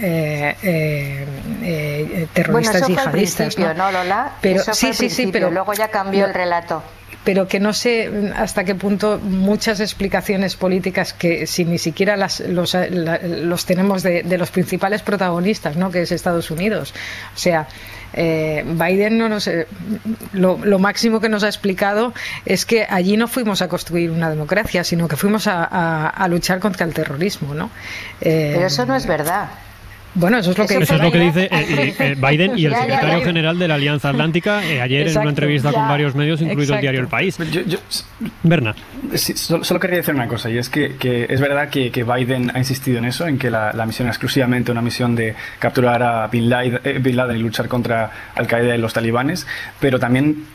terroristas yihadistas, ¿no, Lola? Pero eso fue al principio, pero luego ya cambió el relato. Pero que no sé hasta qué punto muchas explicaciones políticas, que si ni siquiera los tenemos de los principales protagonistas, ¿no?, que es Estados Unidos. O sea, Biden lo máximo que nos ha explicado es que allí no fuimos a construir una democracia, sino que fuimos a luchar contra el terrorismo, ¿no? Pero eso no es verdad. Bueno, eso es lo que dice Biden y el secretario general de la Alianza Atlántica ayer en una entrevista con varios medios, incluido el diario El País. Berna. Sí, solo quería decir una cosa, y es que es verdad que Biden ha insistido en eso, en que la misión es exclusivamente una misión de capturar a Bin Laden y luchar contra Al-Qaeda y los talibanes, pero también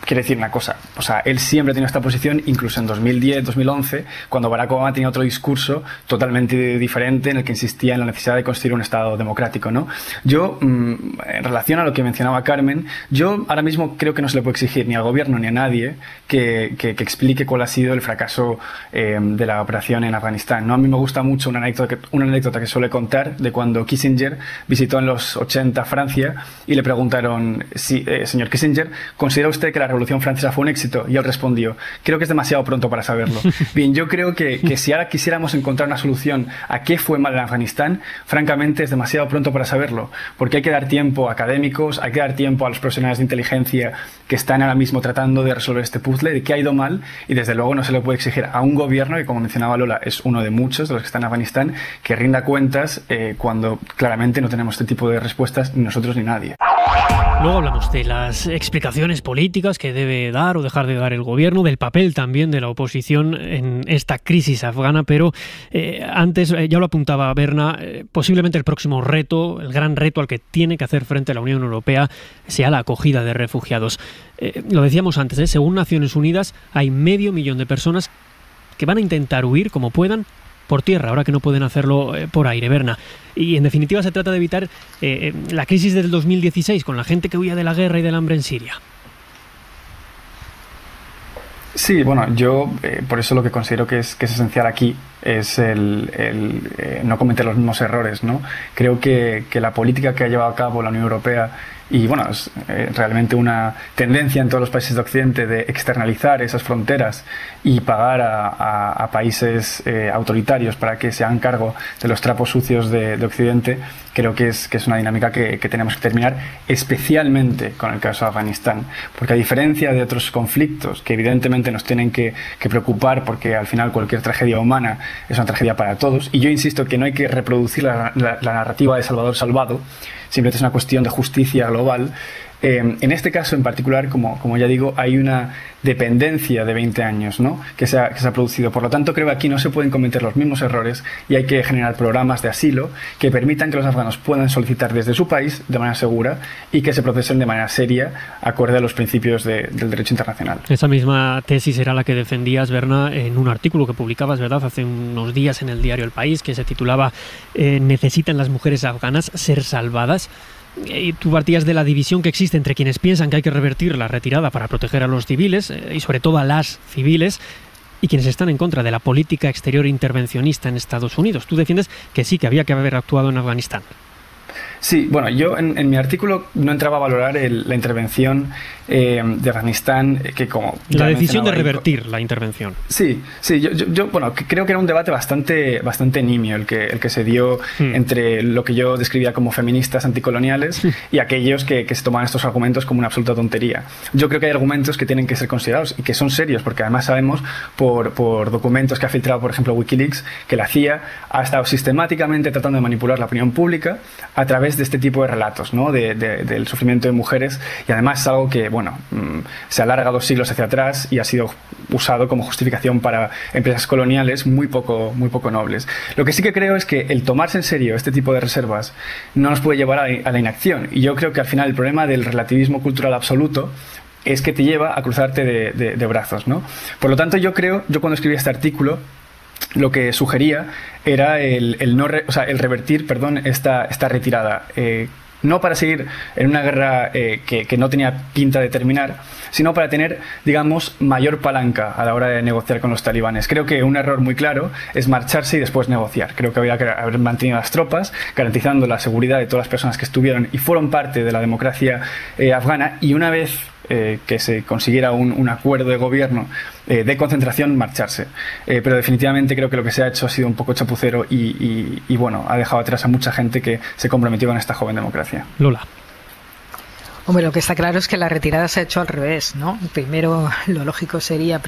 quiere decir una cosa, o sea, él siempre ha tenido esta posición, incluso en 2010, 2011, cuando Barack Obama tenía otro discurso totalmente diferente, en el que insistía en la necesidad de construir un Estado democrático, ¿no? Yo, en relación a lo que mencionaba Carmen, yo ahora mismo creo que no se le puede exigir ni al gobierno ni a nadie que explique cuál ha sido el fracaso de la operación en Afganistán, ¿no? A mí me gusta mucho una anécdota que suele contar de cuando Kissinger visitó en los 80 Francia y le preguntaron, señor Kissinger, ¿considera usted que la Revolución Francesa fue un éxito? Y él respondió, creo que es demasiado pronto para saberlo. Bien, yo creo que si ahora quisiéramos encontrar una solución a qué fue mal en Afganistán, francamente es demasiado pronto para saberlo, porque hay que dar tiempo a académicos, hay que dar tiempo a los profesionales de inteligencia que están ahora mismo tratando de resolver este puzzle de qué ha ido mal, y desde luego no se le puede exigir a un gobierno que, como mencionaba Lola, es uno de muchos de los que están en Afganistán, que rinda cuentas cuando claramente no tenemos este tipo de respuestas ni nosotros ni nadie. Luego hablamos de las explicaciones políticas que debe dar o dejar de dar el gobierno, del papel también de la oposición en esta crisis afgana, pero antes, ya lo apuntaba Berna, posiblemente el próximo reto, el gran reto al que tiene que hacer frente la Unión Europea, sea la acogida de refugiados. Lo decíamos antes, según Naciones Unidas hay 500.000 de personas que van a intentar huir como puedan por tierra, ahora que no pueden hacerlo por aire, Berna. Y en definitiva se trata de evitar la crisis del 2016 con la gente que huía de la guerra y del hambre en Siria. Sí, bueno, yo por eso lo que considero que es esencial aquí es el no cometer los mismos errores, ¿no? Creo que la política que ha llevado a cabo la Unión Europea, y bueno, es realmente una tendencia en todos los países de Occidente de externalizar esas fronteras y pagar a países autoritarios para que se hagan cargo de los trapos sucios de Occidente, creo que es una dinámica que tenemos que terminar, especialmente con el caso de Afganistán, porque a diferencia de otros conflictos que evidentemente nos tienen que preocupar, porque al final cualquier tragedia humana es una tragedia para todos, y yo insisto que no hay que reproducir la narrativa de Salvador Salvado, simplemente es una cuestión de justicia global. En este caso en particular, como ya digo, hay una dependencia de 20 años, ¿no?, que se ha producido. Por lo tanto, creo que aquí no se pueden cometer los mismos errores y hay que generar programas de asilo que permitan que los afganos puedan solicitar desde su país de manera segura y que se procesen de manera seria, acorde a los principios del derecho internacional. Esa misma tesis era la que defendías, Berna, en un artículo que publicabas, ¿verdad?, hace unos días en el diario El País, que se titulaba ¿Necesitan las mujeres afganas ser salvadas? Y tú partías de la división que existe entre quienes piensan que hay que revertir la retirada para proteger a los civiles y sobre todo a las civiles, y quienes están en contra de la política exterior intervencionista en Estados Unidos. Tú defiendes que sí, que había que haber actuado en Afganistán. Sí, bueno, yo en mi artículo no entraba a valorar la intervención de Afganistán, que como... La decisión de revertir la intervención. Sí, yo bueno, creo que era un debate bastante nimio el que se dio entre lo que yo describía como feministas anticoloniales y aquellos que se toman estos argumentos como una absoluta tontería. Yo creo que hay argumentos que tienen que ser considerados y que son serios, porque además sabemos por documentos que ha filtrado, por ejemplo, Wikileaks, que la CIA ha estado sistemáticamente tratando de manipular la opinión pública a través de este tipo de relatos, ¿no? del sufrimiento de mujeres, y además es algo que, bueno, se alarga 2 siglos hacia atrás y ha sido usado como justificación para empresas coloniales muy poco nobles. Lo que sí que creo es que el tomarse en serio este tipo de reservas no nos puede llevar a la inacción, y yo creo que al final el problema del relativismo cultural absoluto es que te lleva a cruzarte de brazos, ¿no? Por lo tanto, yo cuando escribí este artículo, lo que sugería era el revertir, esta retirada. No para seguir en una guerra que no tenía pinta de terminar, sino para tener, digamos, mayor palanca a la hora de negociar con los talibanes. Creo que un error muy claro es marcharse y después negociar. Creo que habría que haber mantenido las tropas, garantizando la seguridad de todas las personas que estuvieron y fueron parte de la democracia afgana, y una vez que se consiguiera un acuerdo de gobierno de concentración, marcharse. Pero definitivamente creo que lo que se ha hecho ha sido un poco chapucero y bueno, ha dejado atrás a mucha gente que se comprometió con esta joven democracia. Lola. Hombre, lo que está claro es que la retirada se ha hecho al revés, ¿no? Primero, lo lógico sería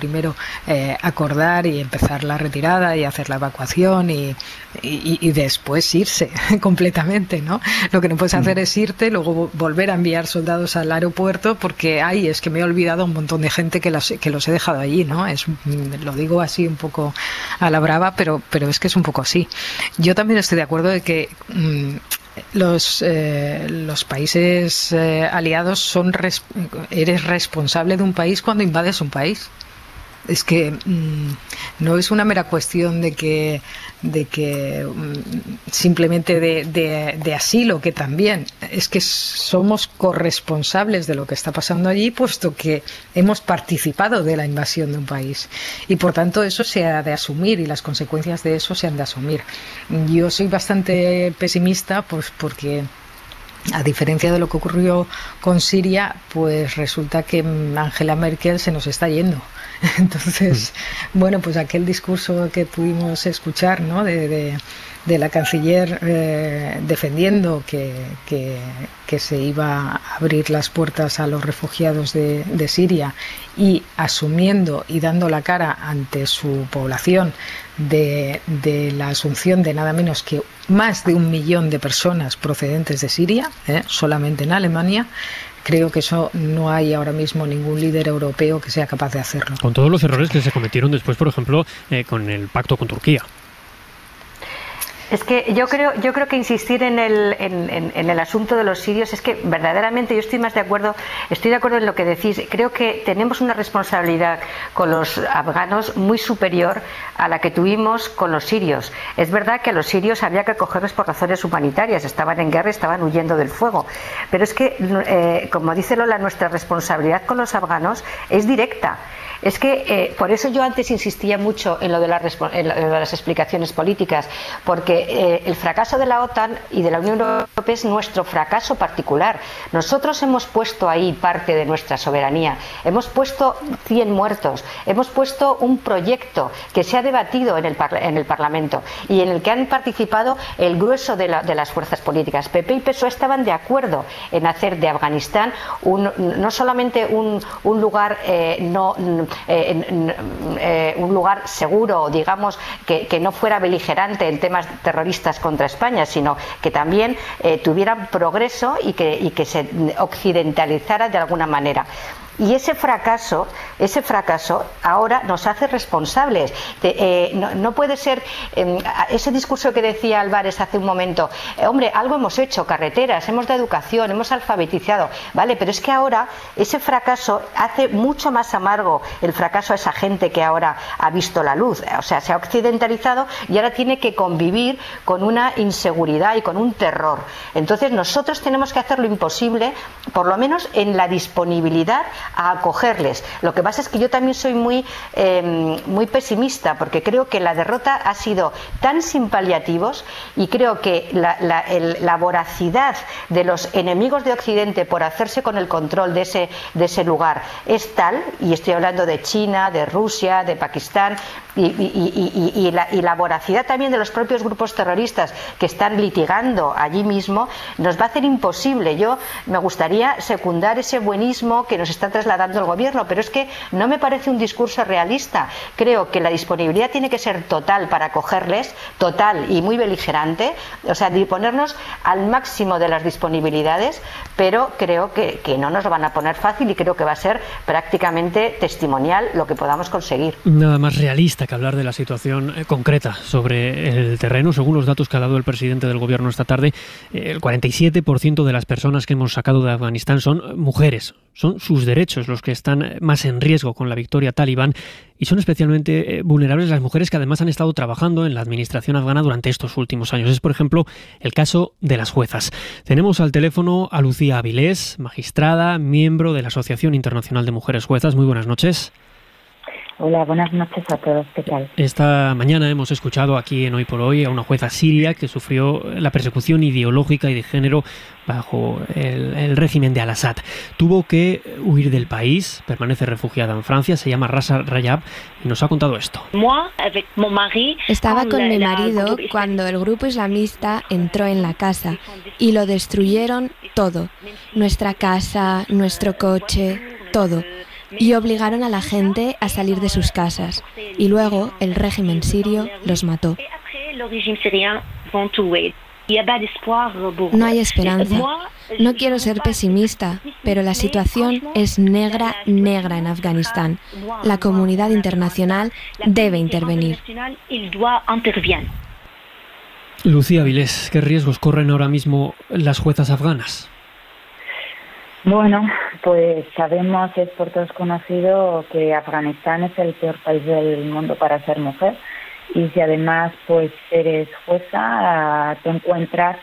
acordar y empezar la retirada y hacer la evacuación y después irse completamente, ¿no? Lo que no puedes hacer es irte, luego volver a enviar soldados al aeropuerto porque, es que me he olvidado un montón de gente que los he dejado allí, ¿no? Lo digo así un poco a la brava, pero es que es un poco así. Yo también estoy de acuerdo de que... Los países aliados eres responsable de un país cuando invades un país. Es que no es una mera cuestión de que simplemente de asilo, que también es que somos corresponsables de lo que está pasando allí, puesto que hemos participado de la invasión de un país, y por tanto eso se ha de asumir y las consecuencias de eso se han de asumir. Yo soy bastante pesimista, pues porque a diferencia de lo que ocurrió con Siria, pues resulta que Angela Merkel se nos está yendo. Entonces, bueno, pues aquel discurso que pudimos escuchar, ¿no?, de la canciller defendiendo que se iba a abrir las puertas a los refugiados de Siria, y asumiendo y dando la cara ante su población de la asunción de nada menos que más de 1 millón de personas procedentes de Siria, solamente en Alemania. Creo que eso no hay ahora mismo ningún líder europeo que sea capaz de hacerlo. Con todos los errores que se cometieron después, por ejemplo, con el pacto con Turquía. Es que yo creo que insistir en el asunto de los sirios es que verdaderamente yo estoy de acuerdo en lo que decís. Creo que tenemos una responsabilidad con los afganos muy superior a la que tuvimos con los sirios. Es verdad que a los sirios había que acogerlos por razones humanitarias, estaban en guerra, estaban huyendo del fuego, pero es que, como dice Lola, nuestra responsabilidad con los afganos es directa. Es que por eso yo antes insistía mucho en lo de las explicaciones políticas, porque el fracaso de la OTAN y de la Unión Europea es nuestro fracaso particular. Nosotros hemos puesto ahí parte de nuestra soberanía, hemos puesto 100 muertos, hemos puesto un proyecto que se ha debatido en el Parlamento y en el que han participado el grueso de las fuerzas políticas. PP y PSOE estaban de acuerdo en hacer de Afganistán no solamente un lugar un lugar seguro, digamos, que no fuera beligerante en temas terroristas contra España, sino que también tuviera progreso y que se occidentalizara de alguna manera. Y ese fracaso ahora nos hace responsables. No puede ser ese discurso que decía Álvarez hace un momento, hombre, algo hemos hecho, carreteras, hemos dado educación, hemos alfabetizado, vale, pero es que ahora ese fracaso hace mucho más amargo el fracaso a esa gente que ahora ha visto la luz, o sea, se ha occidentalizado y ahora tiene que convivir con una inseguridad y con un terror. Entonces nosotros tenemos que hacer lo imposible, por lo menos en la disponibilidad a acogerles. Lo que pasa es que yo también soy muy pesimista, porque creo que la derrota ha sido tan sin paliativos, y creo que la voracidad de los enemigos de Occidente por hacerse con el control de ese lugar es tal, y estoy hablando de China, de Rusia, de Pakistán, y la voracidad también de los propios grupos terroristas que están litigando allí mismo, nos va a hacer imposible. Yo me gustaría secundar ese buenismo que nos está trasladando el gobierno, pero es que no me parece un discurso realista. Creo que la disponibilidad tiene que ser total para acogerles, total y muy beligerante, o sea, disponernos al máximo de las disponibilidades, pero creo que no nos lo van a poner fácil, y creo que va a ser prácticamente testimonial lo que podamos conseguir. Nada más realista que hablar de la situación concreta sobre el terreno. Según los datos que ha dado el presidente del gobierno esta tarde, el 47% de las personas que hemos sacado de Afganistán son mujeres. Son sus derechos los que están más en riesgo con la victoria talibán, y son especialmente vulnerables las mujeres que además han estado trabajando en la administración afgana durante estos últimos años. Es, por ejemplo, el caso de las juezas. Tenemos al teléfono a Lucía Avilés, magistrada, miembro de la Asociación Internacional de Mujeres Juezas. Muy buenas noches. Hola, buenas noches a todos. ¿Qué tal? Esta mañana hemos escuchado aquí en Hoy por Hoy a una jueza siria que sufrió la persecución ideológica y de género bajo el régimen de Al-Assad. Tuvo que huir del país, permanece refugiada en Francia, se llama Rasa Rajab y nos ha contado esto. Estaba con mi marido cuando el grupo islamista entró en la casa y lo destruyeron todo. Nuestra casa, nuestro coche, todo. Y obligaron a la gente a salir de sus casas. Y luego el régimen sirio los mató. No hay esperanza. No quiero ser pesimista, pero la situación es negra, negra en Afganistán. La comunidad internacional debe intervenir. Lucía Avilés, ¿qué riesgos corren ahora mismo las juezas afganas? Bueno, pues sabemos, es por todos conocido, que Afganistán es el peor país del mundo para ser mujer, y si además pues eres jueza, te encuentras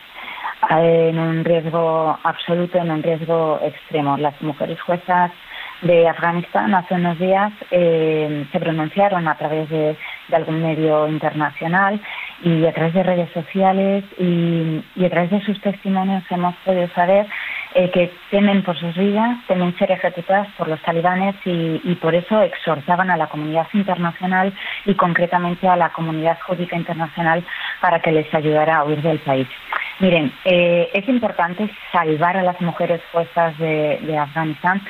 en un riesgo absoluto, en un riesgo extremo. Las mujeres juezas de Afganistán hace unos días se pronunciaron a través de algún medio internacional y a través de redes sociales y a través de sus testimonios hemos podido saber que temen por sus vidas, temen ser ejecutadas por los talibanes y por eso exhortaban a la comunidad internacional y concretamente a la comunidad judía internacional para que les ayudara a huir del país. Miren, es importante salvar a las mujeres juezas de Afganistán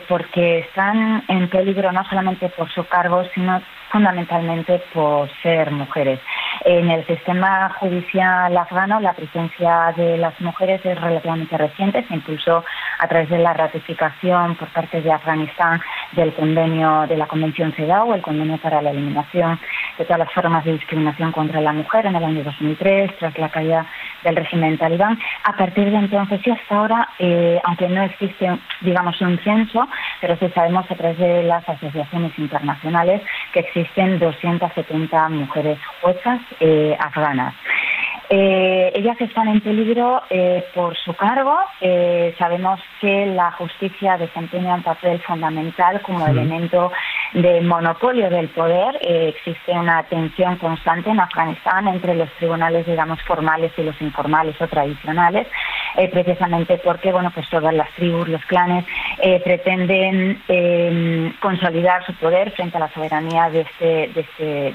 porque están en peligro no solamente por su cargo, sino fundamentalmente por ser mujeres. En el sistema judicial afgano la presencia de las mujeres es relativamente reciente, se impulsó a través de la ratificación por parte de Afganistán del convenio de la Convención CEDAW, el convenio para la eliminación de todas las formas de discriminación contra la mujer en el año 2003, tras la caída del régimen talibán. A partir de entonces y hasta ahora, aunque no existe, digamos, un censo, pero sí sabemos a través de las asociaciones internacionales que existen 270 mujeres juezas afganas. Ellas están en peligro por su cargo. Sabemos que la justicia desempeña un papel fundamental como elemento de monopolio del poder. Existe una tensión constante en Afganistán entre los tribunales, digamos, formales y los informales o tradicionales, precisamente porque, bueno, pues todas las tribus, los clanes, pretenden consolidar su poder frente a la soberanía de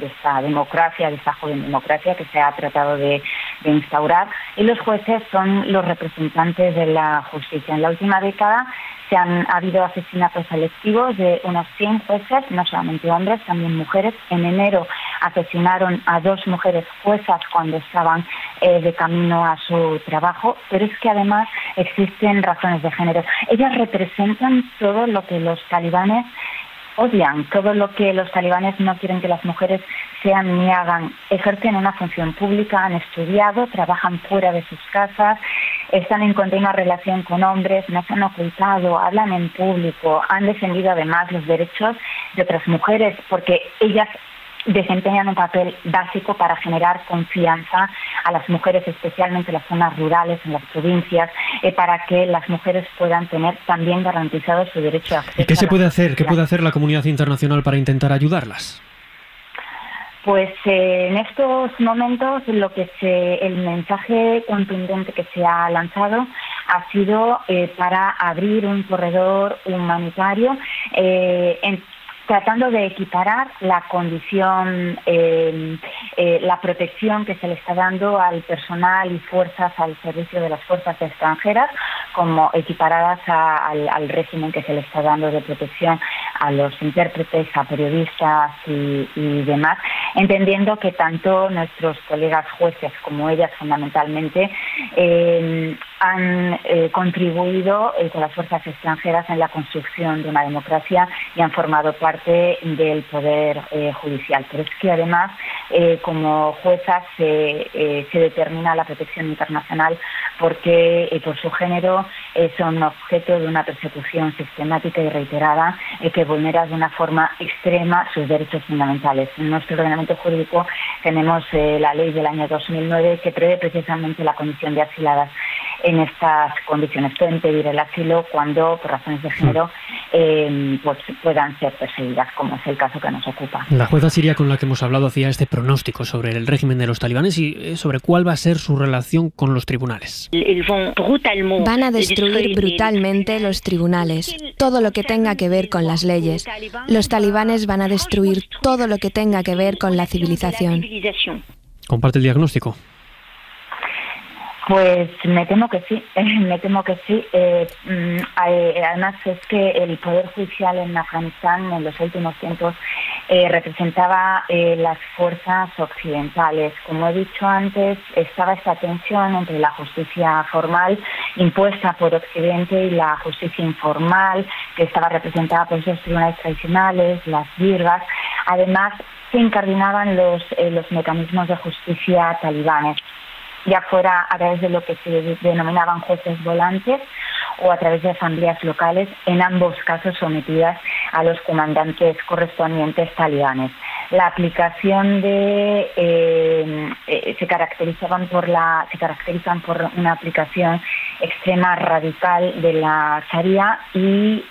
esta democracia, de esta joven democracia que se ha tratado de instaurar, y los jueces son los representantes de la justicia. En la última década ha habido asesinatos selectivos de unos 100 jueces, no solamente hombres, también mujeres. En enero asesinaron a 2 mujeres juezas cuando estaban de camino a su trabajo, pero es que además existen razones de género. Ellas representan todo lo que los talibanes odian, todo lo que los talibanes no quieren que las mujeres sean ni hagan. Ejercen una función pública, han estudiado, trabajan fuera de sus casas, están en continua relación con hombres, no se han ocultado, hablan en público, han defendido además los derechos de otras mujeres porque ellas desempeñan un papel básico para generar confianza a las mujeres, especialmente en las zonas rurales, en las provincias, para que las mujeres puedan tener también garantizado su derecho a acceso. ¿Y qué se puede hacer? ¿Qué puede hacer la comunidad internacional para intentar ayudarlas? Pues en estos momentos el mensaje contundente que se ha lanzado ha sido para abrir un corredor humanitario tratando de equiparar la condición, la protección que se le está dando al personal y fuerzas al servicio de las fuerzas extranjeras, como equiparadas al régimen que se le está dando de protección a los intérpretes, a periodistas y demás, entendiendo que tanto nuestros colegas jueces como ellas fundamentalmente han contribuido con las fuerzas extranjeras en la construcción de una democracia y han formado parte del poder judicial. Pero es que además, como juezas, se determina la protección internacional porque por su género son objeto de una persecución sistemática y reiterada que vulnera de una forma extrema sus derechos fundamentales. En nuestro ordenamiento jurídico tenemos la ley del año 2009 que prevé precisamente la condición de asiladas. En estas condiciones pueden pedir el asilo cuando, por razones de género, pues puedan ser perseguidas, como es el caso que nos ocupa. La jueza siria con la que hemos hablado hacía este pronóstico sobre el régimen de los talibanes y sobre cuál va a ser su relación con los tribunales. Van a destruir brutalmente los tribunales, todo lo que tenga que ver con las leyes. Los talibanes van a destruir todo lo que tenga que ver con la civilización. ¿Comparte el diagnóstico? Pues me temo que sí, además es que el Poder Judicial en Afganistán en los últimos tiempos representaba las fuerzas occidentales. Como he dicho antes, estaba esta tensión entre la justicia formal impuesta por Occidente y la justicia informal, que estaba representada por esos tribunales tradicionales, las virgas. Además, se incardinaban los mecanismos de justicia talibanes, ya fuera a través de lo que se denominaban jueces volantes o a través de asambleas locales, en ambos casos sometidas a los comandantes correspondientes talibanes. La aplicación se caracterizan por una aplicación extrema radical de la Sharia y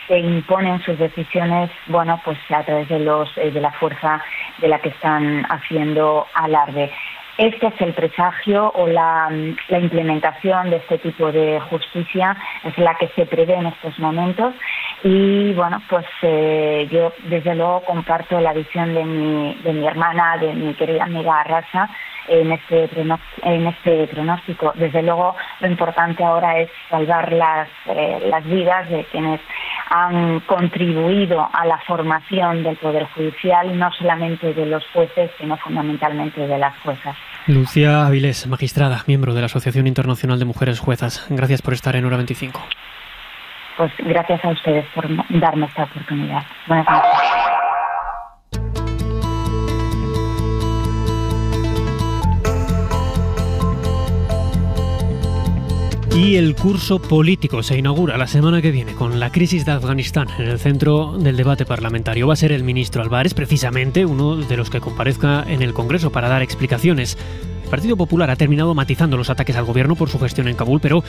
se imponen sus decisiones, pues a través de la fuerza de la que están haciendo alarde. Este es el presagio o la implementación de este tipo de justicia, es la que se prevé en estos momentos. Y yo desde luego comparto la visión de mi hermana, de mi querida amiga Rasa, en este pronóstico. Desde luego lo importante ahora es salvar las vidas de quienes han contribuido a la formación del Poder Judicial, no solamente de los jueces, sino fundamentalmente de las juezas. Lucía Avilés, magistrada, miembro de la Asociación Internacional de Mujeres Juezas. Gracias por estar en Hora 25. Pues gracias a ustedes por darme esta oportunidad. Buenas noches. Y el curso político se inaugura la semana que viene con la crisis de Afganistán en el centro del debate parlamentario. Va a ser el ministro Álvarez, precisamente uno de los que comparezca en el Congreso para dar explicaciones. El Partido Popular ha terminado matizando los ataques al gobierno por su gestión en Kabul, pero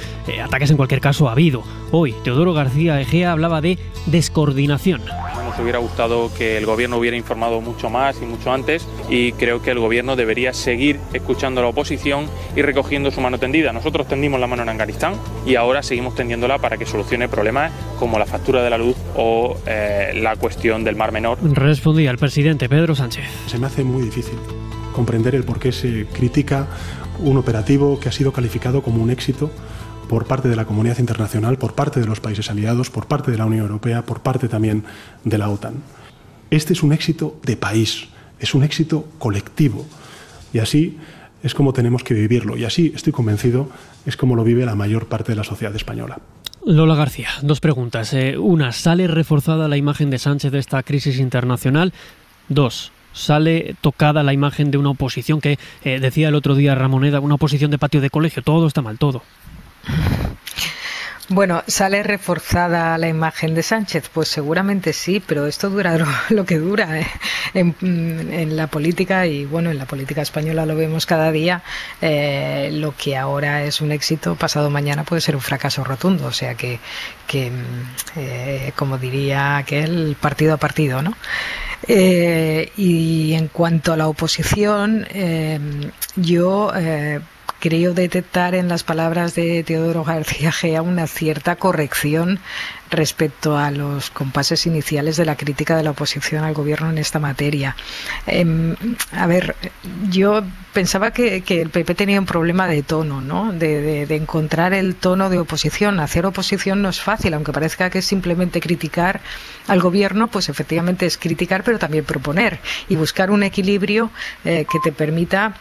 ataques en cualquier caso ha habido. Hoy, Teodoro García Egea hablaba de descoordinación. Nos hubiera gustado que el gobierno hubiera informado mucho más y mucho antes, y creo que el gobierno debería seguir escuchando a la oposición y recogiendo su mano tendida. Nosotros tendimos la mano en Afganistán y ahora seguimos tendiéndola para que solucione problemas como la factura de la luz o la cuestión del Mar Menor. Respondía el presidente Pedro Sánchez. Se me hace muy difícil comprender el por qué se critica un operativo que ha sido calificado como un éxito por parte de la comunidad internacional, por parte de los países aliados, por parte de la Unión Europea, por parte también de la OTAN. Este es un éxito de país, es un éxito colectivo, y así es como tenemos que vivirlo, y así, estoy convencido, es como lo vive la mayor parte de la sociedad española. Lola García, dos preguntas. Una, ¿sale reforzada la imagen de Sánchez de esta crisis internacional? Dos, ¿sale tocada la imagen de una oposición que, decía el otro día Ramoneda, una oposición de patio de colegio? Todo está mal, todo. Bueno, ¿sale reforzada la imagen de Sánchez? Pues seguramente sí, pero esto dura lo que dura en la política, y bueno, en la política española lo vemos cada día. Lo que ahora es un éxito, pasado mañana puede ser un fracaso rotundo, o sea que como diría aquel, partido a partido, ¿no? Y en cuanto a la oposición, yo creo detectar en las palabras de Teodoro García Gea una cierta corrección respecto a los compases iniciales de la crítica de la oposición al gobierno en esta materia. A ver, yo pensaba que el PP tenía un problema de tono, ¿no? De encontrar el tono de oposición. Hacer oposición no es fácil, aunque parezca que es simplemente criticar al gobierno, pues efectivamente es criticar, pero también proponer y buscar un equilibrio que te permita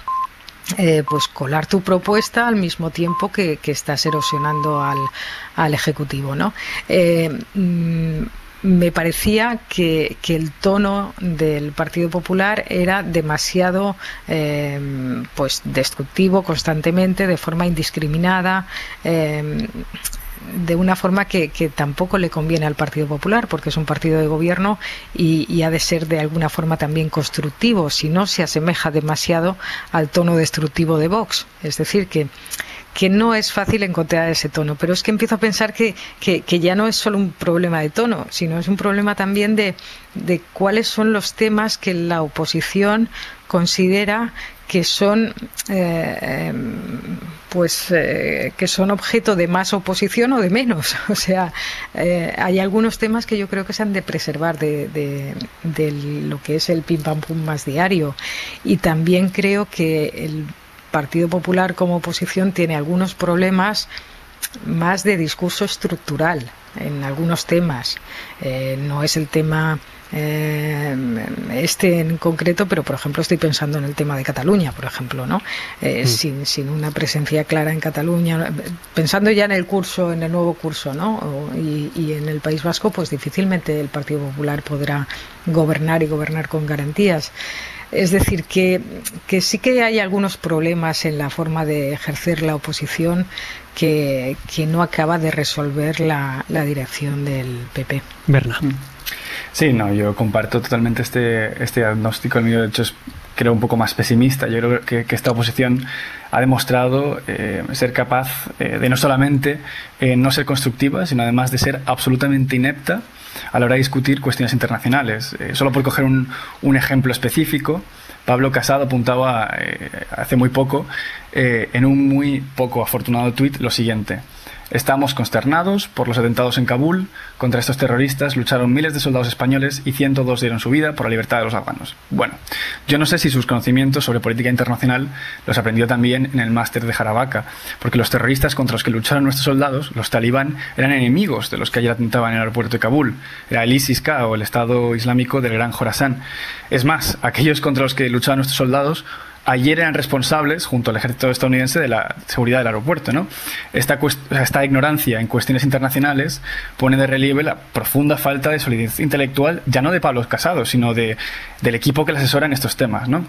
pues colar tu propuesta al mismo tiempo que estás erosionando al Ejecutivo, ¿no? Me parecía que el tono del Partido Popular era demasiado pues destructivo constantemente, de forma indiscriminada, de una forma que tampoco le conviene al Partido Popular, porque es un partido de gobierno y ha de ser de alguna forma también constructivo, si no se asemeja demasiado al tono destructivo de Vox. Es decir, que no es fácil encontrar ese tono, pero es que empiezo a pensar que ya no es solo un problema de tono, sino es un problema también de cuáles son los temas que la oposición considera que son que son objeto de más oposición o de menos. O sea, hay algunos temas que yo creo que se han de preservar de lo que es el pim pam pum más diario, y también creo que el Partido Popular como oposición tiene algunos problemas más de discurso estructural en algunos temas. No es el tema en concreto, pero por ejemplo estoy pensando en el tema de Cataluña, por ejemplo, ¿no? Sin una presencia clara en Cataluña, pensando ya en el nuevo curso, ¿no? Y en el País Vasco, pues difícilmente el Partido Popular podrá gobernar y gobernar con garantías. Es decir, que sí que hay algunos problemas en la forma de ejercer la oposición que no acaba de resolver la dirección del PP. Berna. Sí, no, yo comparto totalmente este diagnóstico. El mío, de hecho, es creo un poco más pesimista. Yo creo que esta oposición ha demostrado ser capaz de no solamente no ser constructiva, sino además de ser absolutamente inepta a la hora de discutir cuestiones internacionales. Solo por coger un ejemplo específico, Pablo Casado apuntaba hace muy poco en un muy poco afortunado tuit lo siguiente: estamos consternados por los atentados en Kabul. Contra estos terroristas lucharon miles de soldados españoles y 102 dieron su vida por la libertad de los afganos. Bueno, yo no sé si sus conocimientos sobre política internacional los aprendió también en el máster de Jarabaka, porque los terroristas contra los que lucharon nuestros soldados, los talibán, eran enemigos de los que ayer atentaban en el aeropuerto de Kabul. Era el ISIS-K, o el Estado Islámico del Gran Jorasán. Es más, aquellos contra los que luchaban nuestros soldados ayer eran responsables, junto al ejército estadounidense, de la seguridad del aeropuerto, ¿no? Esta ignorancia en cuestiones internacionales pone de relieve la profunda falta de solidez intelectual, ya no de Pablo Casado, sino del equipo que le asesora en estos temas, ¿no?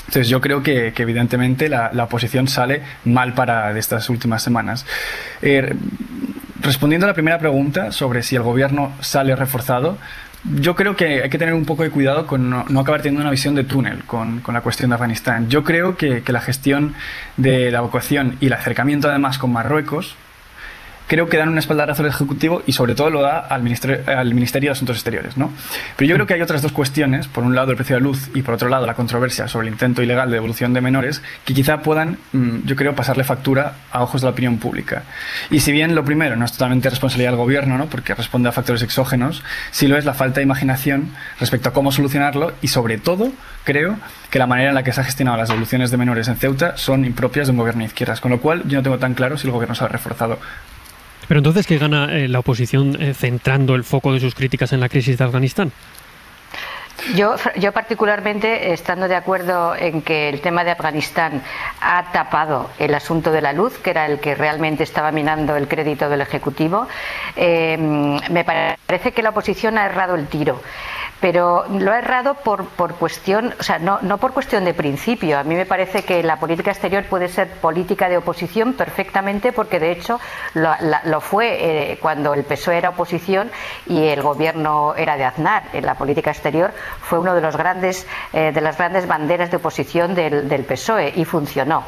Entonces yo creo que evidentemente la oposición sale mal parada de estas últimas semanas. Respondiendo a la primera pregunta sobre si el gobierno sale reforzado, yo creo que hay que tener un poco de cuidado con no acabar teniendo una visión de túnel con la cuestión de Afganistán. Yo creo que la gestión de la evacuación y el acercamiento además con Marruecos, creo que dan un espaldarazo al Ejecutivo y sobre todo lo da al Ministerio de Asuntos Exteriores, ¿no? Pero yo creo que hay otras dos cuestiones, por un lado el precio de la luz y por otro lado la controversia sobre el intento ilegal de devolución de menores, que quizá puedan, yo creo, pasarle factura a ojos de la opinión pública. Y si bien lo primero no es totalmente responsabilidad del Gobierno, ¿no? Porque responde a factores exógenos, sí lo es la falta de imaginación respecto a cómo solucionarlo, y sobre todo creo que la manera en la que se han gestionado las devoluciones de menores en Ceuta son impropias de un gobierno de izquierdas, con lo cual yo no tengo tan claro si el Gobierno se ha reforzado. Pero entonces, ¿qué gana la oposición centrando el foco de sus críticas en la crisis de Afganistán? Yo particularmente, estando de acuerdo en que el tema de Afganistán ha tapado el asunto de la luz, que era el que realmente estaba minando el crédito del Ejecutivo, me parece que la oposición ha errado el tiro. pero lo ha errado por cuestión, o sea, no por cuestión de principio. A mí me parece que la política exterior puede ser política de oposición perfectamente, porque de hecho lo fue cuando el PSOE era oposición y el gobierno era de Aznar. En la política exterior fue uno de las grandes banderas de oposición del PSOE y funcionó.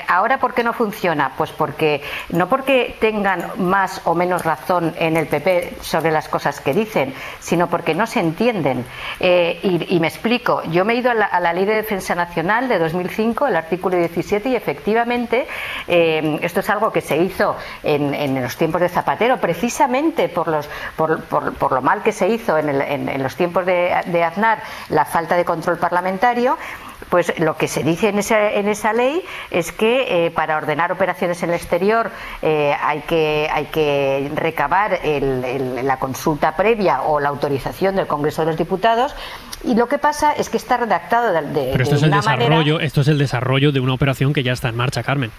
Ahora, ¿por qué no funciona? Pues no porque tengan más o menos razón en el PP sobre las cosas que dicen, sino porque no se entienden. Y me explico. Yo me he ido a la Ley de Defensa Nacional de 2005, el artículo 17, y efectivamente esto es algo que se hizo en los tiempos de Zapatero, precisamente por lo mal que se hizo en los tiempos de Aznar, la falta de control parlamentario. Pues lo que se dice en esa ley es que para ordenar operaciones en el exterior hay que recabar la consulta previa o la autorización del Congreso de los Diputados, y lo que pasa es que está redactado Pero esto es esto es el desarrollo de una operación que ya está en marcha, Carmen.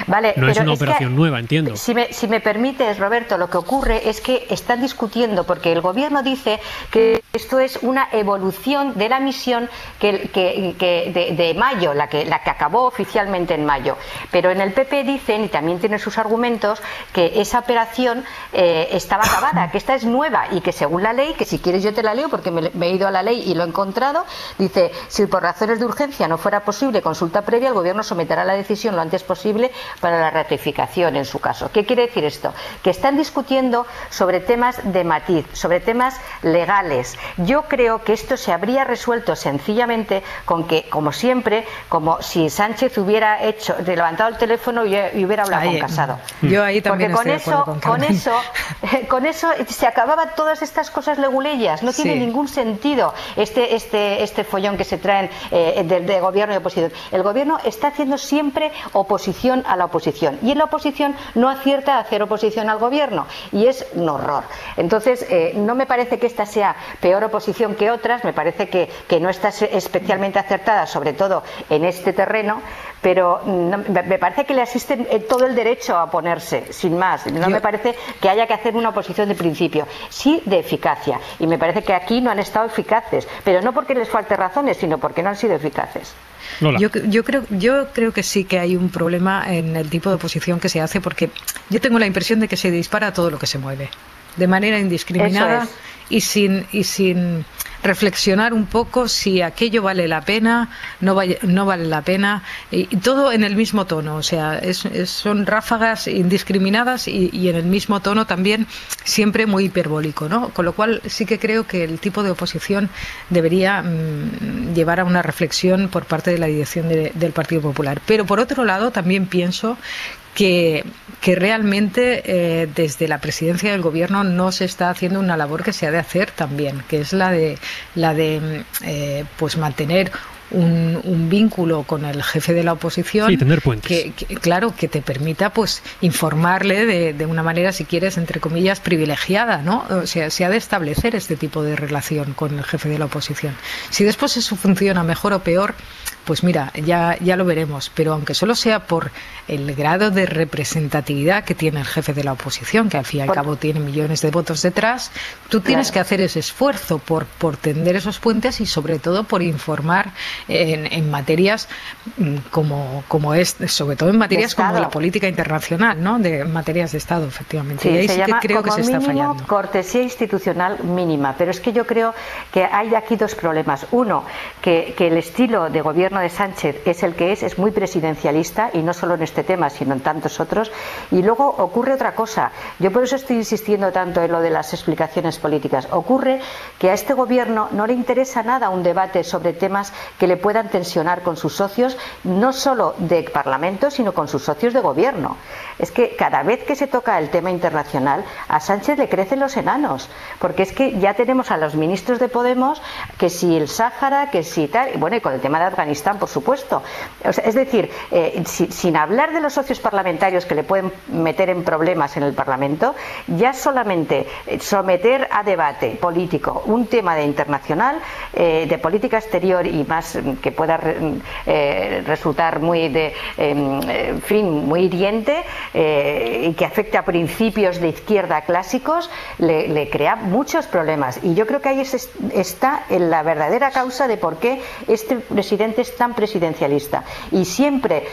Vale, no es una operación nueva, entiendo. Si me permites, Roberto, lo que ocurre es que están discutiendo, porque el gobierno dice que esto es una evolución de la misión de mayo, la que acabó oficialmente en mayo. Pero en el PP dicen, y también tienen sus argumentos, que esa operación estaba acabada, que esta es nueva, y que según la ley, que si quieres yo te la leo porque me he ido a la ley y lo he encontrado, dice: si por razones de urgencia no fuera posible consulta previa, el gobierno someterá la decisión lo antes posible para la ratificación en su caso. ¿Qué quiere decir esto? Que están discutiendo sobre temas de matiz, sobre temas legales. Yo creo que esto se habría resuelto sencillamente con que, como siempre, como si Sánchez hubiera levantado el teléfono y hubiera hablado con Casado. Yo ahí también porque estoy de acuerdo con eso se acababan todas estas cosas leguleyas. No tiene ningún sentido este follón que se traen de gobierno y oposición. El gobierno está haciendo siempre oposición a la oposición, y en la oposición no acierta a hacer oposición al gobierno, y es un horror. Entonces no me parece que esta sea peor oposición que otras, me parece que no está especialmente acertada, sobre todo en este terreno, pero me parece que le asisten todo el derecho a oponerse, sin más. No me parece que haya que hacer una oposición de principio, sí de eficacia, y me parece que aquí no han estado eficaces, pero no porque les falte razones, sino porque no han sido eficaces. Yo creo que sí que hay un problema en el tipo de oposición que se hace, porque yo tengo la impresión de que se dispara todo lo que se mueve de manera indiscriminada y sin reflexionar un poco si aquello vale la pena, no vale la pena, y todo en el mismo tono. O sea, son ráfagas indiscriminadas y en el mismo tono también, siempre muy hiperbólico, ¿no? Con lo cual sí que creo que el tipo de oposición debería llevar a una reflexión por parte de la dirección del Partido Popular. Pero por otro lado también pienso que realmente desde la presidencia del gobierno no se está haciendo una labor que se ha de hacer también, que es la de pues mantener un vínculo con el jefe de la oposición, tener puentes. Que te permita pues informarle de una manera, si quieres, entre comillas, privilegiada, ¿no? O sea, se ha de establecer este tipo de relación con el jefe de la oposición. Si después eso funciona mejor o peor, pues mira, ya lo veremos, pero aunque solo sea por el grado de representatividad que tiene el jefe de la oposición, que al fin y al cabo tiene millones de votos detrás, tú tienes que hacer ese esfuerzo por tender esos puentes, y sobre todo por informar en materias como sobre todo en materias como la política internacional, ¿no? De materias de Estado, efectivamente. Sí, y ahí sí que creo que se está mínimo fallando. Cortesía institucional mínima, pero es que yo creo que hay aquí dos problemas. Uno, que el estilo de gobierno de Sánchez es el que es muy presidencialista, y no solo en este tema, sino en tantos otros. Y luego ocurre otra cosa. Yo por eso estoy insistiendo tanto en lo de las explicaciones políticas. Ocurre que a este gobierno no le interesa nada un debate sobre temas que le puedan tensionar con sus socios, no solo de Parlamento, sino con sus socios de gobierno. Es que cada vez que se toca el tema internacional, a Sánchez le crecen los enanos, porque es que ya tenemos a los ministros de Podemos, que si el Sáhara, que si tal, y bueno, y con el tema de Afganistán Afganistán, por supuesto. O sea, es decir, sin hablar de los socios parlamentarios que le pueden meter en problemas en el Parlamento, ya solamente someter a debate político un tema de internacional, de política exterior y más que pueda resultar muy muy hiriente y que afecte a principios de izquierda clásicos, le crea muchos problemas. Y yo creo que ahí está en la verdadera causa de por qué este presidente es tan presidencialista y siempre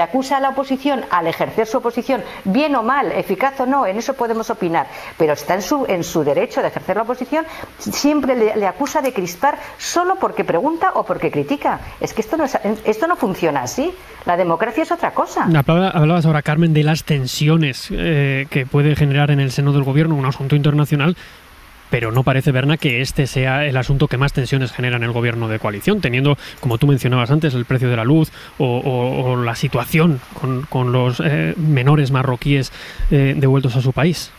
acusa a la oposición al ejercer su oposición, bien o mal, eficaz o no, en eso podemos opinar, pero está en su derecho de ejercer la oposición, siempre le acusa de crispar solo porque pregunta o porque critica. Es que esto no funciona así. La democracia es otra cosa. Hablabas ahora, Carmen, de las tensiones que puede generar en el seno del gobierno un asunto internacional, pero no parece, Berna, que este sea el asunto que más tensiones genera en el gobierno de coalición, teniendo, como tú mencionabas antes, el precio de la luz o la situación con los menores marroquíes devueltos a su país.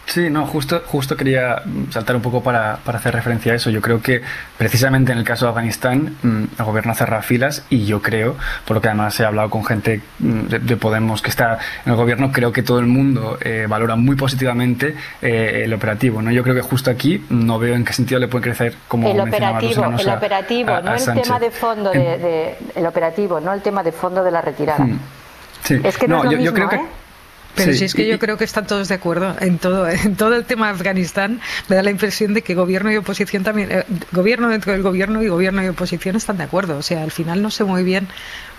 Sí, no, justo quería saltar un poco para hacer referencia a eso. Yo creo que precisamente en el caso de Afganistán el gobierno ha cerrado filas y yo creo, por lo que además he hablado con gente de Podemos que está en el gobierno, creo que todo el mundo valora muy positivamente el operativo, ¿no? Yo creo que justo aquí no veo en qué sentido le puede crecer como el operativo, no el tema de fondo el operativo, no el tema de fondo de la retirada. Sí. Es que no es lo mismo, yo creo que Pero sí, si es que yo creo que están todos de acuerdo en todo el tema de Afganistán. Me da la impresión de que gobierno y oposición también, gobierno dentro del gobierno y oposición están de acuerdo. O sea, al final no sé muy bien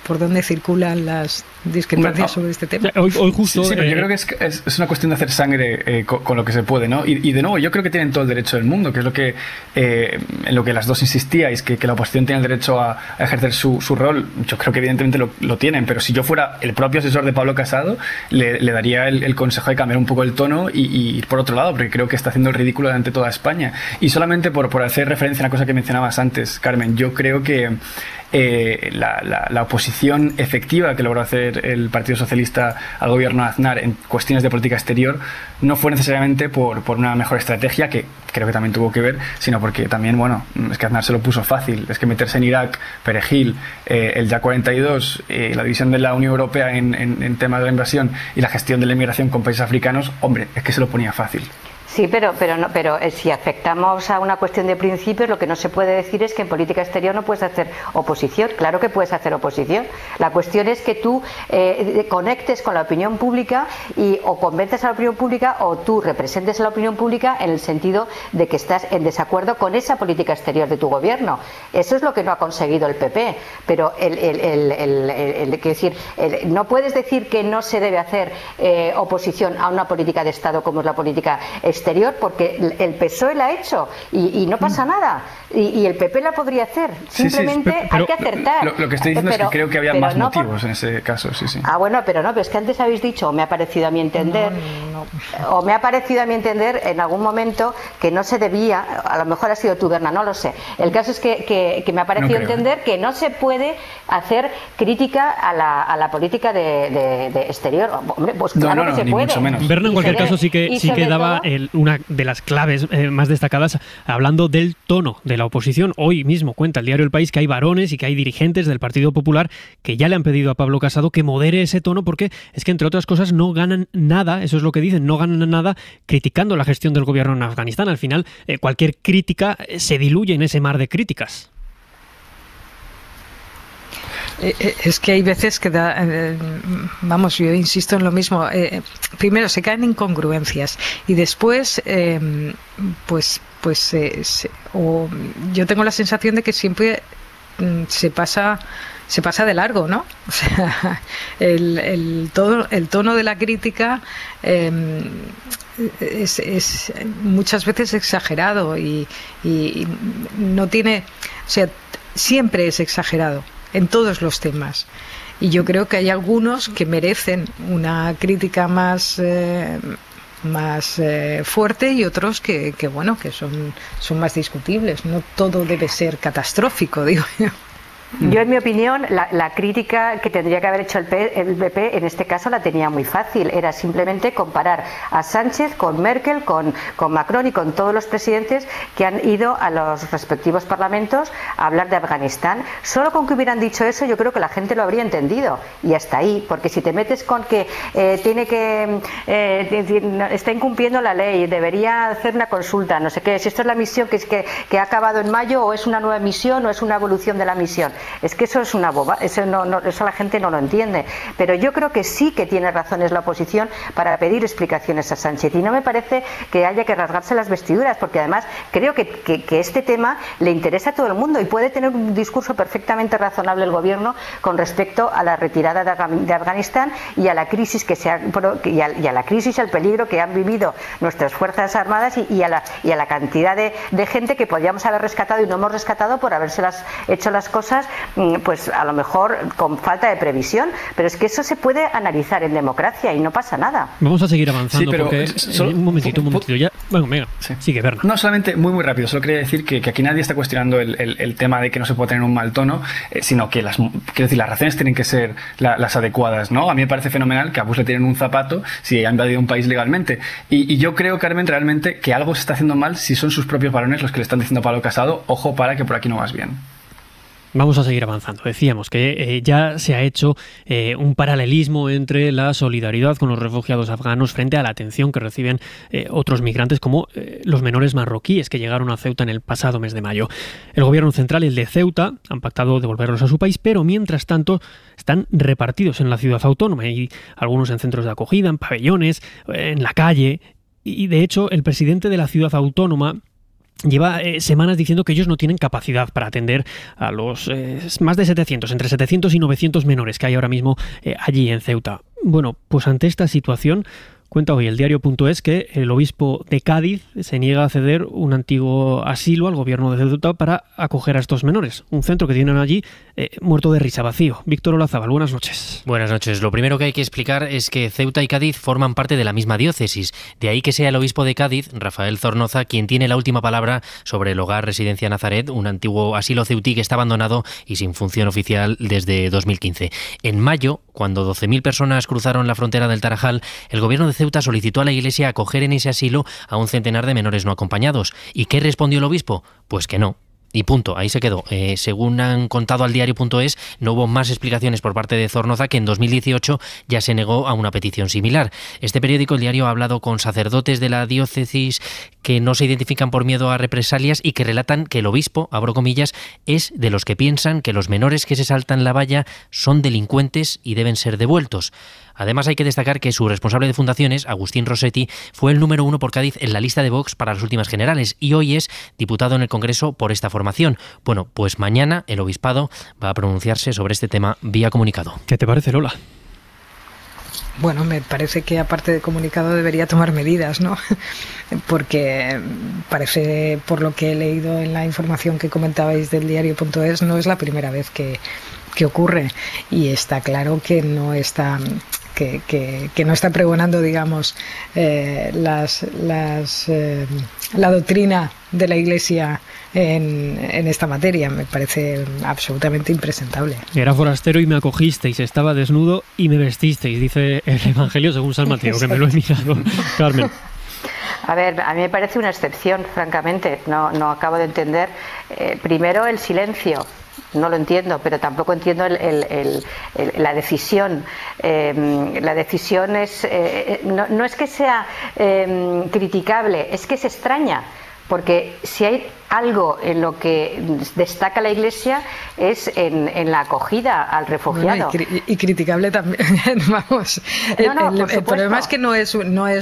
por dónde circulan las discrepancias sobre este tema. Hoy justo, sí, pero yo creo que es una cuestión de hacer sangre con lo que se puede, ¿no? Y de nuevo, yo creo que tienen todo el derecho del mundo, que es lo que en lo que las dos insistíais, que la oposición tiene el derecho a ejercer su rol. Yo creo que evidentemente lo tienen, pero si yo fuera el propio asesor de Pablo Casado, le daría el consejo de cambiar un poco el tono y ir por otro lado, porque creo que está haciendo el ridículo ante toda España. Y solamente por hacer referencia a una cosa que mencionabas antes, Carmen, yo creo que la oposición efectiva que logró hacer el Partido Socialista al gobierno de Aznar en cuestiones de política exterior no fue necesariamente por una mejor estrategia, que creo que también tuvo que ver, sino porque también, bueno, es que Aznar se lo puso fácil. Es que meterse en Irak, Perejil, el Ya 42, la división de la Unión Europea en temas de la invasión y la gestión de la inmigración con países africanos, hombre, es que se lo ponía fácil. Sí, pero si afectamos a una cuestión de principios, lo que no se puede decir es que en política exterior no puedes hacer oposición. Claro que puedes hacer oposición. La cuestión es que tú conectes con la opinión pública o convences a la opinión pública o tú representes a la opinión pública en el sentido de que estás en desacuerdo con esa política exterior de tu gobierno. Eso es lo que no ha conseguido el PP. Pero no puedes decir que no se debe hacer oposición a una política de Estado como es la política exterior, porque el PSOE la ha hecho y no pasa nada, y el PP la podría hacer, simplemente hay que acertar. Lo que estoy diciendo es que creo que había más motivos en ese caso. Sí. Bueno, pero es que antes habéis dicho, o me ha parecido a mi entender en algún momento que no se debía, a lo mejor ha sido tu, Berna, no lo sé. El caso es que me ha parecido entender que no se puede hacer crítica a la política de exterior. Hombre, pues claro que se puede. Mucho menos. Berna, en cualquier caso, sí que daba una de las claves más destacadas hablando del tono de la oposición. Hoy mismo cuenta el diario El País que hay varones y que hay dirigentes del Partido Popular que ya le han pedido a Pablo Casado que modere ese tono, porque es que, entre otras cosas, no ganan nada, eso es lo que dicen, no ganan nada criticando la gestión del gobierno en Afganistán. Al final, cualquier crítica se diluye en ese mar de críticas. Es que hay veces que yo insisto en lo mismo. Primero se caen incongruencias y después yo tengo la sensación de que siempre se pasa de largo, ¿no? O sea, el tono de la crítica es muchas veces exagerado y no tiene, o sea, siempre es exagerado en todos los temas, y yo creo que hay algunos que merecen una crítica más fuerte y otros que son más discutibles. No todo debe ser catastrófico, digo yo. Yo, en mi opinión, la crítica que tendría que haber hecho el PP en este caso la tenía muy fácil. Era simplemente comparar a Sánchez con Merkel, con Macron y con todos los presidentes que han ido a los respectivos parlamentos a hablar de Afganistán. Solo con que hubieran dicho eso, yo creo que la gente lo habría entendido. Y hasta ahí, porque si te metes con que está incumpliendo la ley, debería hacer una consulta, no sé qué, si esto es la misión que ha acabado en mayo, o es una nueva misión, o es una evolución de la misión. Es que eso es una boba, eso la gente no lo entiende. Pero yo creo que sí que tiene razones la oposición para pedir explicaciones a Sánchez. Y no me parece que haya que rasgarse las vestiduras, porque además creo que este tema le interesa a todo el mundo y puede tener un discurso perfectamente razonable el gobierno con respecto a la retirada de Afganistán y a la crisis al peligro que han vivido nuestras Fuerzas Armadas y a la cantidad de gente que podríamos haber rescatado y no hemos rescatado por habérselas hecho las cosas pues a lo mejor con falta de previsión, pero es que eso se puede analizar en democracia y no pasa nada. Vamos a seguir avanzando, sí, porque un momentito ya. Bueno, venga, sigue, Berna. No, solamente muy rápido, solo quería decir que aquí nadie está cuestionando el tema de que no se puede tener un mal tono, sino que las razones tienen que ser las adecuadas, ¿no? A mí me parece fenomenal que a Bush le tienen un zapato si ha invadido un país legalmente, y yo creo, Carmen, realmente que algo se está haciendo mal si son sus propios varones los que le están diciendo a Pablo Casado, ojo, para que por aquí no vas bien. Vamos a seguir avanzando. Decíamos que ya se ha hecho un paralelismo entre la solidaridad con los refugiados afganos frente a la atención que reciben otros migrantes, como los menores marroquíes que llegaron a Ceuta en el pasado mes de mayo. El gobierno central y el de Ceuta han pactado devolverlos a su país, pero mientras tanto están repartidos en la ciudad autónoma, y algunos en centros de acogida, en pabellones, en la calle. Y de hecho, el presidente de la ciudad autónoma lleva semanas diciendo que ellos no tienen capacidad para atender a los más de 700, entre 700 y 900 menores que hay ahora mismo allí en Ceuta. Bueno, pues ante esta situación, cuenta hoy el diario.es que el obispo de Cádiz se niega a ceder un antiguo asilo al gobierno de Ceuta para acoger a estos menores. Un centro que tienen allí muerto de risa, vacío. Víctor Olazábal, buenas noches. Buenas noches. Lo primero que hay que explicar es que Ceuta y Cádiz forman parte de la misma diócesis. De ahí que sea el obispo de Cádiz, Rafael Zornoza, quien tiene la última palabra sobre el Hogar Residencia Nazaret, un antiguo asilo ceutí que está abandonado y sin función oficial desde 2015. En mayo, cuando 12.000 personas cruzaron la frontera del Tarajal, el gobierno de Ceuta solicitó a la Iglesia acoger en ese asilo a un centenar de menores no acompañados. ¿Y qué respondió el obispo? Pues que no. Y punto, ahí se quedó. Según han contado al diario.es, no hubo más explicaciones por parte de Zornoza, que en 2018 ya se negó a una petición similar. Este periódico, el diario, ha hablado con sacerdotes de la diócesis que no se identifican por miedo a represalias y que relatan que el obispo, abro comillas, es de los que piensan que los menores que se saltan la valla son delincuentes y deben ser devueltos. Además, hay que destacar que su responsable de fundaciones, Agustín Rossetti, fue el número 1 por Cádiz en la lista de Vox para las últimas generales y hoy es diputado en el Congreso por esta formación. Bueno, pues mañana el obispado va a pronunciarse sobre este tema vía comunicado. ¿Qué te parece, Lola? Bueno, me parece que aparte de comunicado debería tomar medidas, ¿no? Porque parece, por lo que he leído en la información que comentabais del diario.es, no es la primera vez que ocurre, y está claro que no está no está pregonando, digamos, la doctrina de la Iglesia en esta materia. Me parece absolutamente impresentable. Era forastero y me acogisteis, estaba desnudo y me vestisteis, dice el Evangelio según San Mateo, que me lo he mirado. Carmen. A ver, a mí me parece una excepción, francamente. No acabo de entender. Primero, el silencio. No lo entiendo, pero tampoco entiendo la decisión. La decisión es no es que sea criticable, es que es extraña, porque si hay algo en lo que destaca la Iglesia es en la acogida al refugiado. Bueno, y criticable también, vamos. El problema es que no es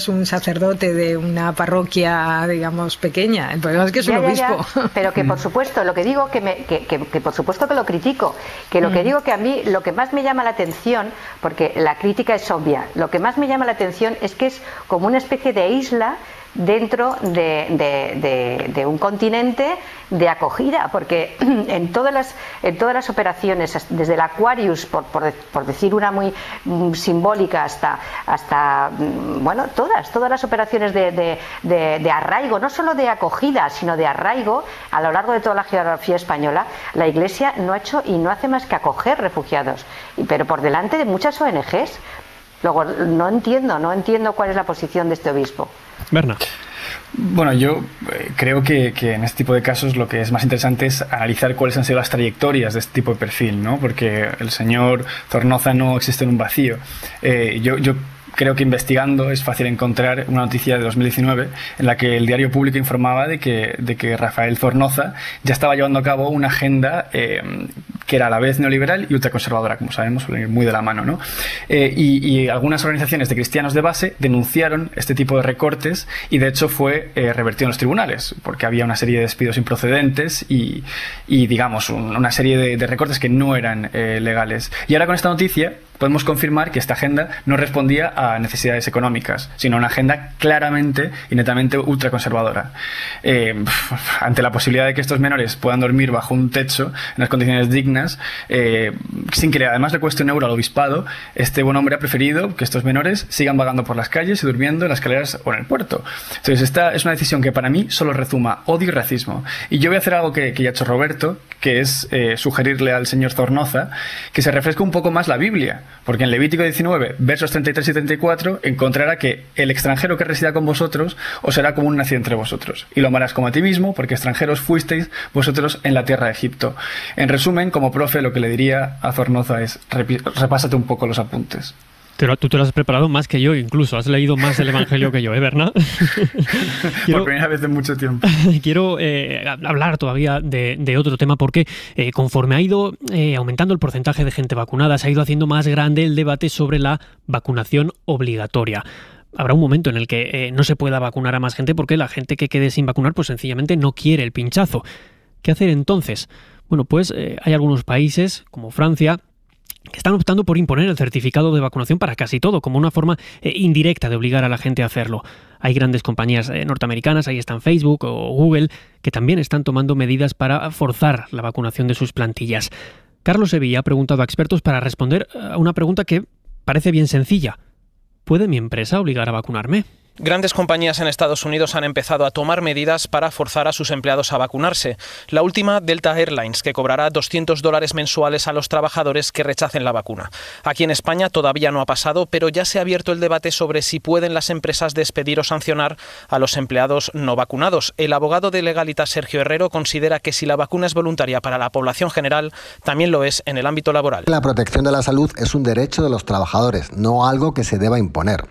un sacerdote de una parroquia, digamos, pequeña. El problema es que es un obispo. Ya. Pero que por supuesto, lo que digo que por supuesto que lo critico, que lo que digo que a mí lo que más me llama la atención, porque la crítica es obvia, lo que más me llama la atención es que es como una especie de isla dentro de un continente de acogida, porque en todas las operaciones, desde el Aquarius, por decir una muy simbólica, hasta bueno, todas las operaciones de arraigo, no solo de acogida, sino de arraigo, a lo largo de toda la geografía española, la Iglesia no ha hecho y no hace más que acoger refugiados, pero por delante de muchas ONGs. Luego, no entiendo cuál es la posición de este obispo. Berna. Bueno, yo creo que en este tipo de casos lo que es más interesante es analizar cuáles han sido las trayectorias de este tipo de perfil, ¿no? Porque el señor Zornoza no existe en un vacío. Yo creo que investigando es fácil encontrar una noticia de 2019 en la que el Diario Público informaba de que Rafael Zornoza ya estaba llevando a cabo una agenda que era a la vez neoliberal y ultraconservadora, como sabemos, suele ir muy de la mano, ¿no? Y algunas organizaciones de cristianos de base denunciaron este tipo de recortes y de hecho fue revertido en los tribunales, porque había una serie de despidos improcedentes y digamos, una serie de recortes que no eran legales. Y ahora con esta noticia podemos confirmar que esta agenda no respondía a necesidades económicas, sino a una agenda claramente y netamente ultraconservadora. Ante la posibilidad de que estos menores puedan dormir bajo un techo en las condiciones dignas, sin que además le cueste un euro al obispado, este buen hombre ha preferido que estos menores sigan vagando por las calles y durmiendo en las escaleras o en el puerto. Entonces esta es una decisión que para mí solo rezuma odio y racismo. Y yo voy a hacer algo que ya ha hecho Roberto, que es sugerirle al señor Zornoza que se refresque un poco más la Biblia. Porque en Levítico 19, versos 33 y 34, encontrará que el extranjero que resida con vosotros os será como un nacido entre vosotros. Y lo amarás como a ti mismo, porque extranjeros fuisteis vosotros en la tierra de Egipto. En resumen, como profe, lo que le diría a Zornoza es, repásate un poco los apuntes. Tú te lo has preparado más que yo, incluso. Has leído más el Evangelio que yo, Berna? Por primera vez en mucho tiempo. Quiero hablar todavía de otro tema, porque conforme ha ido aumentando el porcentaje de gente vacunada, se ha ido haciendo más grande el debate sobre la vacunación obligatoria. Habrá un momento en el que no se pueda vacunar a más gente porque la gente que quede sin vacunar pues sencillamente no quiere el pinchazo. ¿Qué hacer entonces? Bueno, pues hay algunos países, como Francia, que están optando por imponer el certificado de vacunación para casi todo, como una forma indirecta de obligar a la gente a hacerlo. Hay grandes compañías norteamericanas, ahí están Facebook o Google, que también están tomando medidas para forzar la vacunación de sus plantillas. Carlos Sevilla ha preguntado a expertos para responder a una pregunta que parece bien sencilla. ¿Puede mi empresa obligar a vacunarme? Grandes compañías en Estados Unidos han empezado a tomar medidas para forzar a sus empleados a vacunarse. La última, Delta Airlines, que cobrará $200 mensuales a los trabajadores que rechacen la vacuna. Aquí en España todavía no ha pasado, pero ya se ha abierto el debate sobre si pueden las empresas despedir o sancionar a los empleados no vacunados. El abogado de Legalitas, Sergio Herrero, considera que si la vacuna es voluntaria para la población general, también lo es en el ámbito laboral. La protección de la salud es un derecho de los trabajadores, no algo que se deba imponer.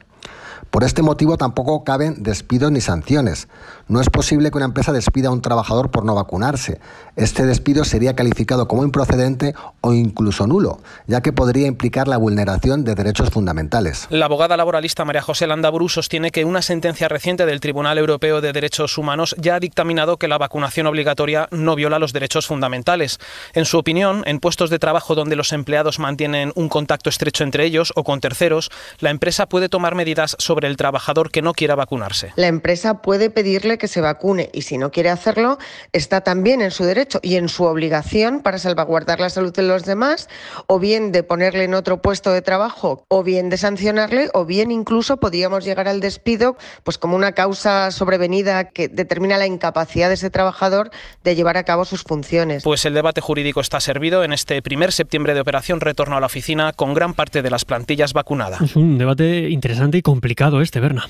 Por este motivo tampoco caben despidos ni sanciones. No es posible que una empresa despida a un trabajador por no vacunarse. Este despido sería calificado como improcedente o incluso nulo, ya que podría implicar la vulneración de derechos fundamentales. La abogada laboralista María José Landaburu sostiene que una sentencia reciente del Tribunal Europeo de Derechos Humanos ya ha dictaminado que la vacunación obligatoria no viola los derechos fundamentales. En su opinión, en puestos de trabajo donde los empleados mantienen un contacto estrecho entre ellos o con terceros, la empresa puede tomar medidas sobre el trabajador que no quiera vacunarse. La empresa puede pedirle que se vacune y si no quiere hacerlo, está también en su derecho y en su obligación para salvaguardar la salud de los demás, o bien de ponerle en otro puesto de trabajo, o bien de sancionarle, o bien incluso podríamos llegar al despido pues como una causa sobrevenida que determina la incapacidad de ese trabajador de llevar a cabo sus funciones. Pues el debate jurídico está servido en este primer septiembre de operación retorno a la oficina con gran parte de las plantillas vacunadas. Es un debate interesante y complicado Berna.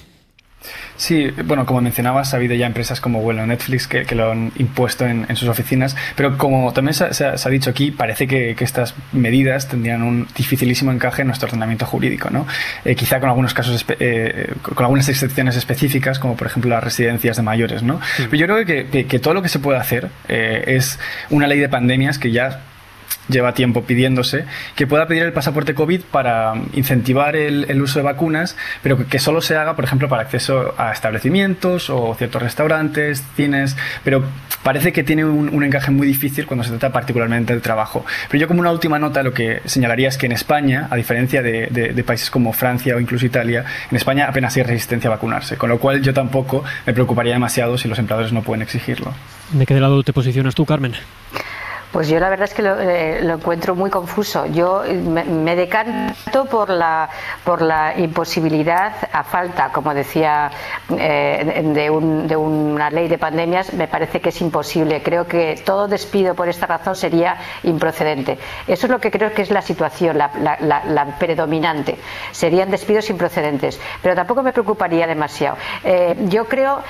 Sí, bueno, como mencionabas, ha habido ya empresas como Netflix que lo han impuesto en sus oficinas, pero como también se ha dicho aquí, parece que estas medidas tendrían un dificilísimo encaje en nuestro ordenamiento jurídico, ¿no? Quizá con algunos casos, con algunas excepciones específicas, como por ejemplo las residencias de mayores, ¿no? Sí. Pero yo creo que todo lo que se puede hacer es una ley de pandemias que ya lleva tiempo pidiéndose, que pueda pedir el pasaporte COVID para incentivar el uso de vacunas, pero que solo se haga, por ejemplo, para acceso a establecimientos o ciertos restaurantes, cines, pero parece que tiene un encaje muy difícil cuando se trata particularmente del trabajo. Pero yo, como una última nota, lo que señalaría es que en España, a diferencia de países como Francia o incluso Italia, en España apenas hay resistencia a vacunarse, con lo cual yo tampoco me preocuparía demasiado si los empleadores no pueden exigirlo. ¿De qué lado te posicionas tú, Carmen? Pues yo la verdad es que lo encuentro muy confuso. Yo me decanto por la imposibilidad, a falta, como decía, de una ley de pandemias. Me parece que es imposible. Creo que todo despido por esta razón sería improcedente. Eso es lo que creo que es la situación, la predominante. Serían despidos improcedentes. Pero tampoco me preocuparía demasiado. Yo creo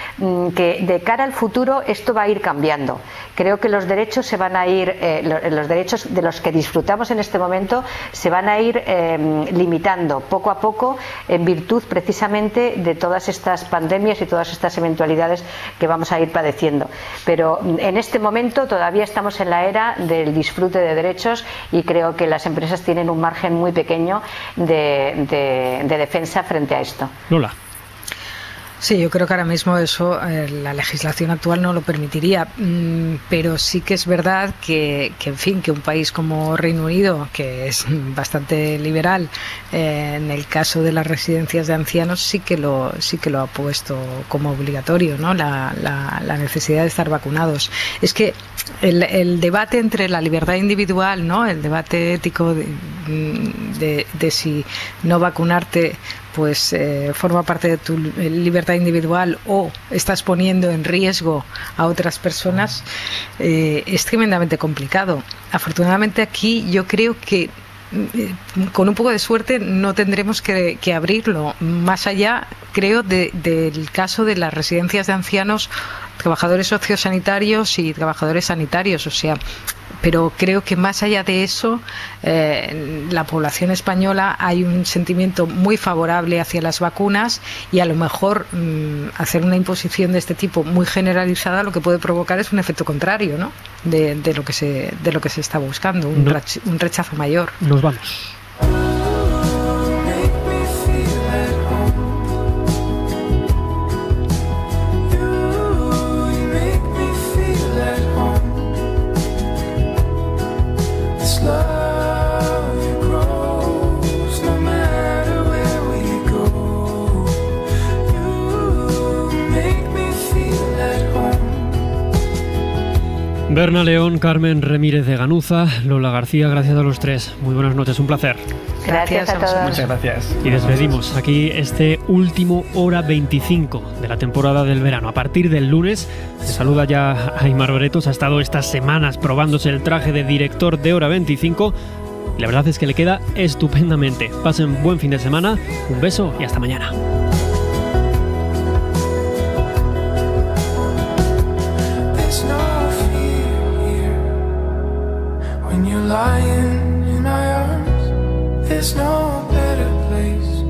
que de cara al futuro esto va a ir cambiando. Creo que los derechos se van a ir, los derechos de los que disfrutamos en este momento se van a ir limitando poco a poco en virtud precisamente de todas estas pandemias y todas estas eventualidades que vamos a ir padeciendo. Pero en este momento todavía estamos en la era del disfrute de derechos y creo que las empresas tienen un margen muy pequeño de defensa frente a esto. Lola. Sí, yo creo que ahora mismo eso la legislación actual no lo permitiría, pero sí que es verdad que en fin, que un país como Reino Unido, que es bastante liberal, en el caso de las residencias de ancianos sí que lo ha puesto como obligatorio, ¿no? La necesidad de estar vacunados. Es que el debate entre la libertad individual, ¿no? El debate ético de si no vacunarte pues forma parte de tu libertad individual o estás poniendo en riesgo a otras personas, es tremendamente complicado. Afortunadamente aquí yo creo que con un poco de suerte no tendremos que abrirlo. Más allá, creo, del caso de las residencias de ancianos, trabajadores sociosanitarios y trabajadores sanitarios, o sea, pero creo que más allá de eso, la población española hay un sentimiento muy favorable hacia las vacunas y a lo mejor hacer una imposición de este tipo muy generalizada lo que puede provocar es un efecto contrario, ¿no? de lo que se está buscando, un rechazo mayor. Nos vamos. Berna León, Carmen Remírez de Ganuza, Lola García, gracias a los tres. Muy buenas noches, un placer. Gracias a todos. Muchas gracias. Y despedimos aquí este último Hora 25 de la temporada del verano. A partir del lunes, se saluda ya Aimar Bretos. Ha estado estas semanas probándose el traje de director de Hora 25 y la verdad es que le queda estupendamente. Pasen buen fin de semana, un beso y hasta mañana. Lying in my arms, there's no better place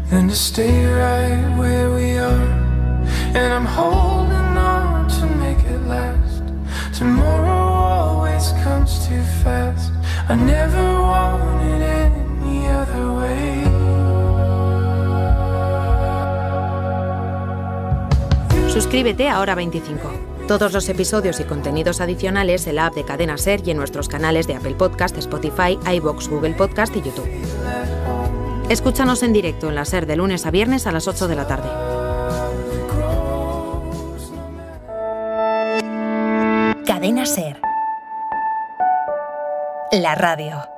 than to stay right where we are. And I'm holding on to make it last. Tomorrow always comes too fast. I never wanted it any other way. Suscríbete a Hora 25. Todos los episodios y contenidos adicionales en la app de Cadena Ser y en nuestros canales de Apple Podcast, Spotify, iVoox, Google Podcast y YouTube. Escúchanos en directo en la Ser de lunes a viernes a las 8 de la tarde. Cadena Ser. La radio.